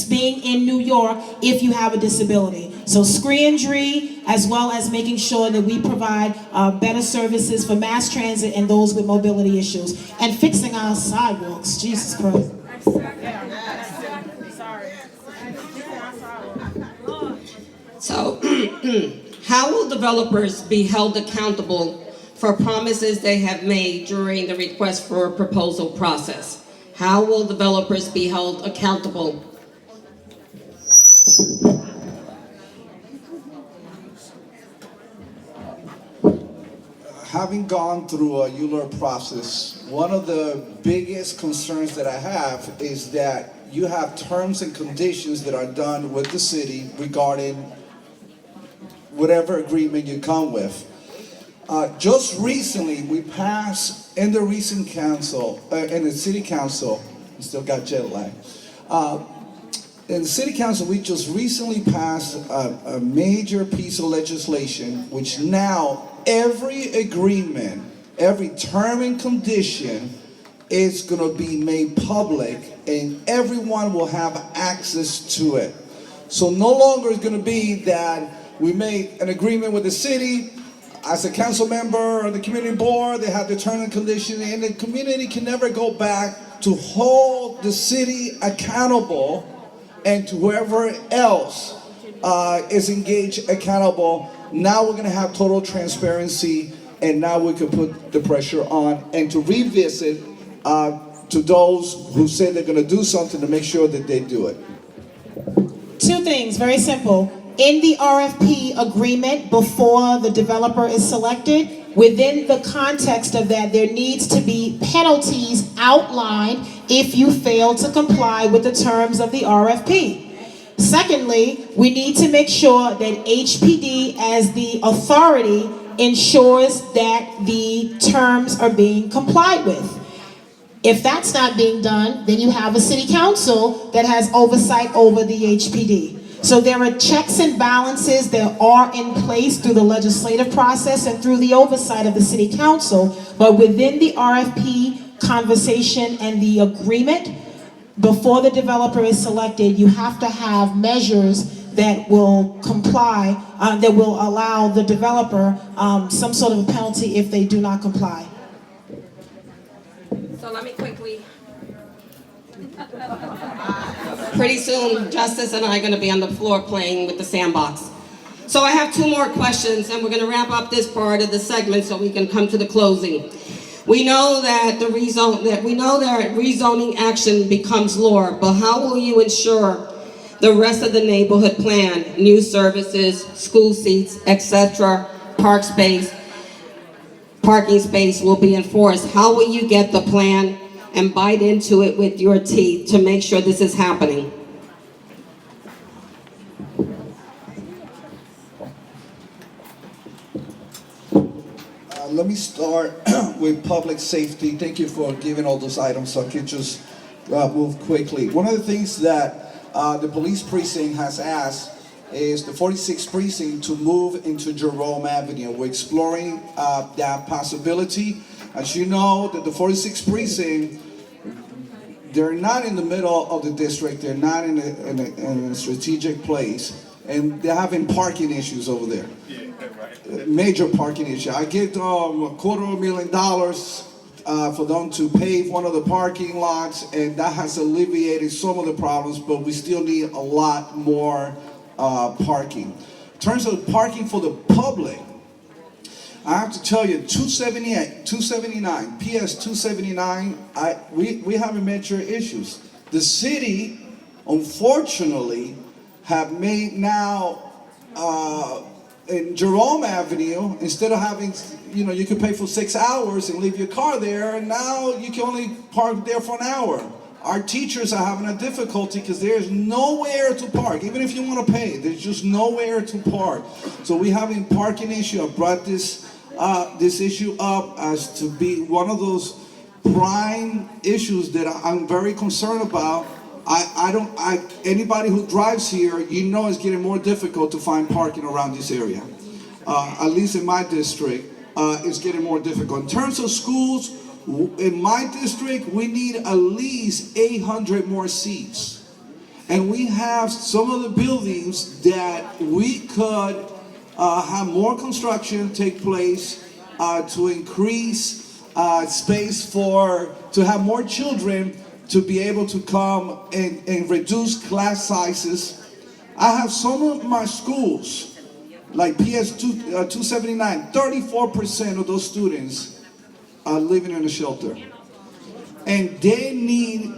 being in New York if you have a disability. So SCRE and DRE, as well as making sure that we provide better services for mass transit and those with mobility issues, and fixing our sidewalks. Jesus Christ. So, how will developers be held accountable for promises they have made during the request for a proposal process? How will developers be held accountable? Having gone through a ULURP process, one of the biggest concerns that I have is that you have terms and conditions that are done with the city regarding whatever agreement you come with. Just recently, we passed in the recent council, in the city council, I still got jet lag. In the city council, we just recently passed a major piece of legislation, which now every agreement, every term and condition is going to be made public, and everyone will have access to it. So no longer is going to be that we made an agreement with the city, as a council member or the community board, they have the term and condition, and the community can never go back to hold the city accountable and to whoever else is engaged accountable. Now we're going to have total transparency, and now we can put the pressure on and to revisit to those who say they're going to do something to make sure that they do it. Two things, very simple. In the RFP agreement, before the developer is selected, within the context of that, there needs to be penalties outlined if you fail to comply with the terms of the RFP. Secondly, we need to make sure that HPD, as the authority, ensures that the terms are being complied with. If that's not being done, then you have a city council that has oversight over the HPD. So there are checks and balances that are in place through the legislative process and through the oversight of the city council, but within the RFP conversation and the agreement, before the developer is selected, you have to have measures that will comply, that will allow the developer some sort of a penalty if they do not comply. So let me quickly. Pretty soon, Justice and I are going to be on the floor playing with the sandbox. So I have two more questions, and we're going to wrap up this part of the segment so we can come to the closing. We know that rezoning action becomes law, but how will you ensure the rest of the neighborhood plan, new services, school seats, etc., parking space will be enforced? How will you get the plan and bite into it with your teeth to make sure this is happening? Let me start with public safety. Thank you for giving all those items so I can just move quickly. One of the things that the police precinct has asked is the 46th precinct to move into Jerome Avenue. We're exploring that possibility. As you know, that the 46th precinct, they're not in the middle of the district, they're not in a strategic place, and they're having parking issues over there. major parking issue. I get $250,000 for them to pave one of the parking lots, and that has alleviated some of the problems, but we still need a lot more parking. In terms of parking for the public, I have to tell you, 278, 279, PS 279, we have major issues. The city, unfortunately, have made now in Jerome Avenue, instead of having, you can pay for 6 hours and leave your car there, and now you can only park there for an hour. Our teachers are having a difficulty because there's nowhere to park. Even if you want to pay, there's just nowhere to park. So we have a parking issue. I brought this issue up as to be one of those prime issues that I'm very concerned about. Anybody who drives here, it's getting more difficult to find parking around this area. At least in my district, it's getting more difficult. In terms of schools, in my district, we need at least 800 more seats. And we have some of the buildings that we could have more construction take place to increase space to have more children to be able to come and reduce class sizes. I have some of my schools, like PS 279, 34% of those students are living in a shelter. And they need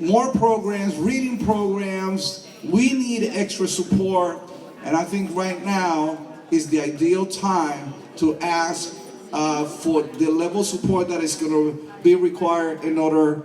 more programs, reading programs. We need extra support. And I think right now is the ideal time to ask for the level of support that is going to be required in order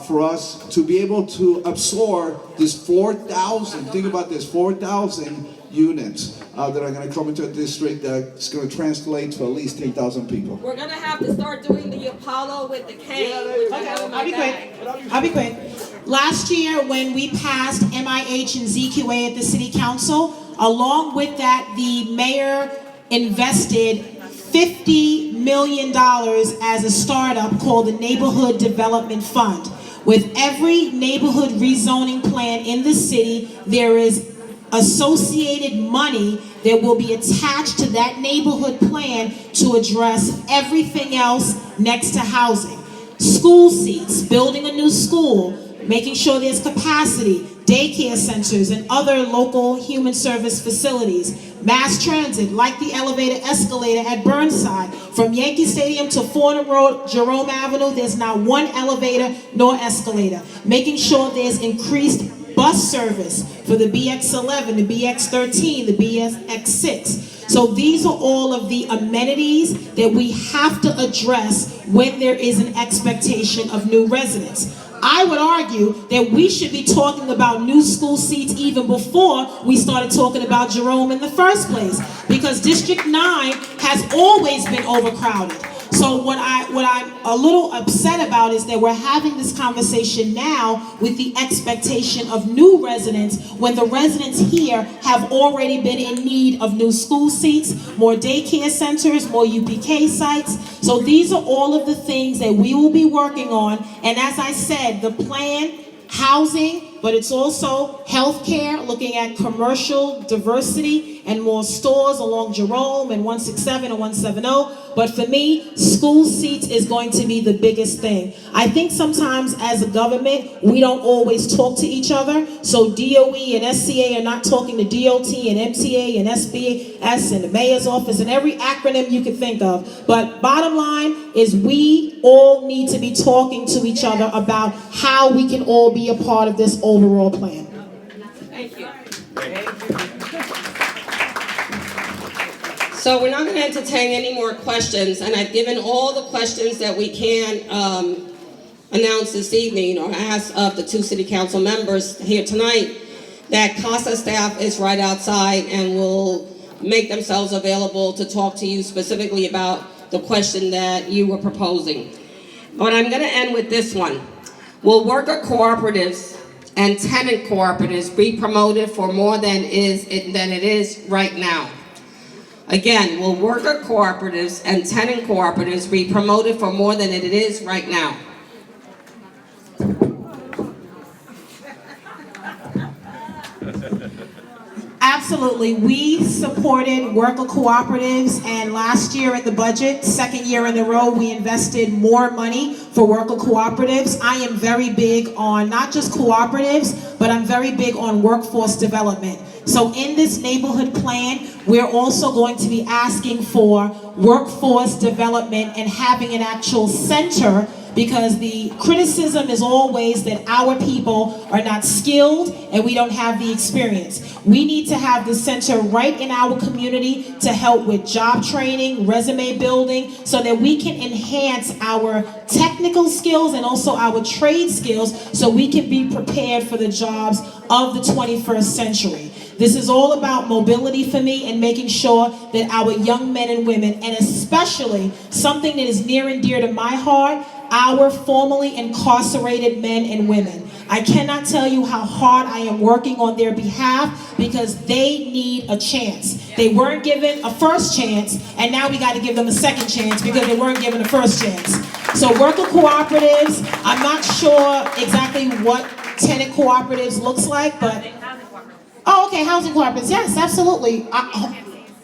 for us to be able to absorb this 4,000, think about this, 4,000 units that are going to come into a district that's going to translate to at least 10,000 people. We're going to have to start doing the Apollo with the cane. I'll be quick. Last year, when we passed MIH and ZQA at the City Council, along with that, the mayor invested $50 million as a startup called the Neighborhood Development Fund. With every neighborhood rezoning plan in the city, there is associated money that will be attached to that neighborhood plan to address everything else next to housing. School seats, building a new school, making sure there's capacity, daycare centers and other local human service facilities, mass transit like the elevator escalator at Burnside. From Yankee Stadium to Fordham Road, Jerome Avenue, there's not one elevator nor escalator. Making sure there's increased bus service for the BX11, the BX13, the BX6. So these are all of the amenities that we have to address when there is an expectation of new residents. I would argue that we should be talking about new school seats even before we started talking about Jerome in the first place, because District 9 has always been overcrowded. So what I'm a little upset about is that we're having this conversation now with the expectation of new residents when the residents here have already been in need of new school seats, more daycare centers, more UPK sites. So these are all of the things that we will be working on. And as I said, the plan, housing, but it's also healthcare, looking at commercial diversity and more stores along Jerome and 167 and 170. But for me, school seats is going to be the biggest thing. I think sometimes as a government, we don't always talk to each other. So DOE and SCA are not talking to DOT and MTA and SBS and the mayor's office and every acronym you can think of. But bottom line is we all need to be talking to each other about how we can all be a part of this overall plan. Thank you. So we're not going to entertain any more questions, and I've given all the questions that we can announce this evening or ask of the two city council members here tonight. That CASA staff is right outside and will make themselves available to talk to you specifically about the question that you were proposing. But I'm going to end with this one. Will worker cooperatives and tenant cooperatives be promoted for more than it is right now? Again, will worker cooperatives and tenant cooperatives be promoted for more than it is right now? Absolutely. We supported worker cooperatives, and last year in the budget, second year in a row, we invested more money for worker cooperatives. I am very big on not just cooperatives, but I'm very big on workforce development. So in this neighborhood plan, we're also going to be asking for workforce development and having an actual center, because the criticism is always that our people are not skilled and we don't have the experience. We need to have the center right in our community to help with job training, resume building, so that we can enhance our technical skills and also our trade skills so we can be prepared for the jobs of the 21st century. This is all about mobility for me and making sure that our young men and women, and especially something that is near and dear to my heart, our formerly incarcerated men and women. I cannot tell you how hard I am working on their behalf, because they need a chance. They weren't given a first chance, and now we got to give them a second chance because they weren't given a first chance. So worker cooperatives, I'm not sure exactly what tenant cooperatives looks like, but... Oh, okay, housing cooperatives, yes, absolutely.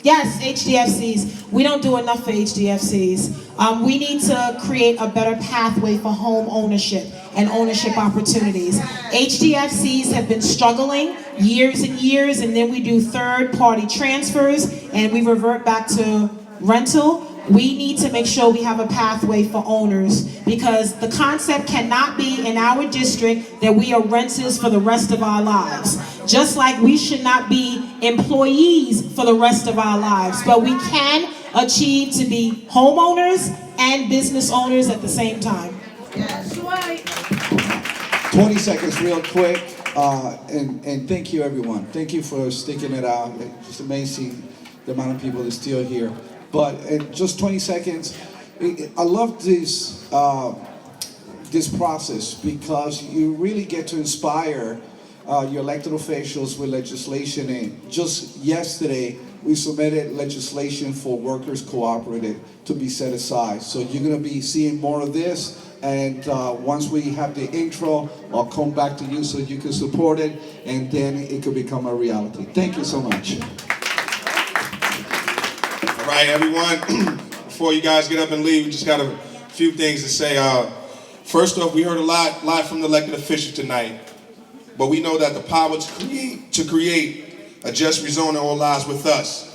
Yes, HDFCs. We don't do enough for HDFCs. We need to create a better pathway for home ownership and ownership opportunities. HDFCs have been struggling years and years, and then we do third-party transfers, and we revert back to rental. We need to make sure we have a pathway for owners, because the concept cannot be in our district that we are renters for the rest of our lives. Just like we should not be employees for the rest of our lives, but we can achieve to be homeowners and business owners at the same time. Yes. 20 seconds real quick, and thank you everyone. Thank you for sticking it out. It's amazing the amount of people that are still here. But in just 20 seconds, I love this this process, because you really get to inspire your elected officials with legislation. And just yesterday, we submitted legislation for workers cooperative to be set aside. So you're going to be seeing more of this. And once we have the intro, I'll come back to you so you can support it, and then it could become a reality. Thank you so much. All right, everyone, before you guys get up and leave, we just got a few things to say. First off, we heard a lot from the elected officials tonight, but we know that the power to create a just rezoning all lies with us.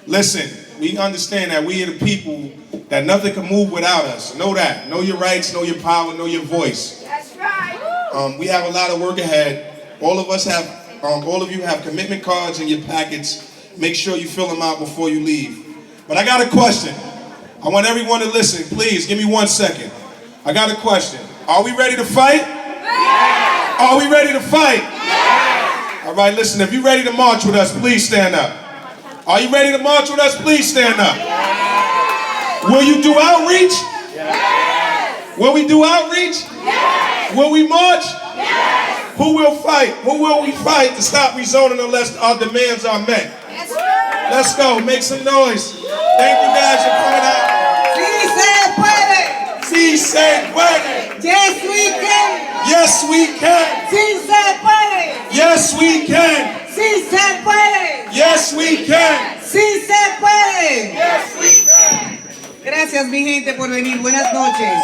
Listen, we understand that we are the people that nothing can move without us. Know that. Know your rights, know your power, know your voice. That's right. We have a lot of work ahead. All of you have commitment cards in your packets. Make sure you fill them out before you leave. But I got a question. I want everyone to listen. Please, give me 1 second. I got a question. Are we ready to fight? Yes! Are we ready to fight? Yes! All right, listen, if you're ready to march with us, please stand up. Are you ready to march with us? Please stand up. Yes! Will you do outreach? Yes! Will we do outreach? Yes! Will we march? Yes! Who will fight? Who will we fight to stop rezoning unless our demands are met? Yes, let's go. Make some noise. Thank you guys for coming out. Sí se puede. Sí se puede. Yes, we can. Yes, we can. Sí se puede. Yes, we can. Sí se puede. Yes, we can. Sí se puede. Yes, we can. Gracias, mi gente, por venir. Buenas noches.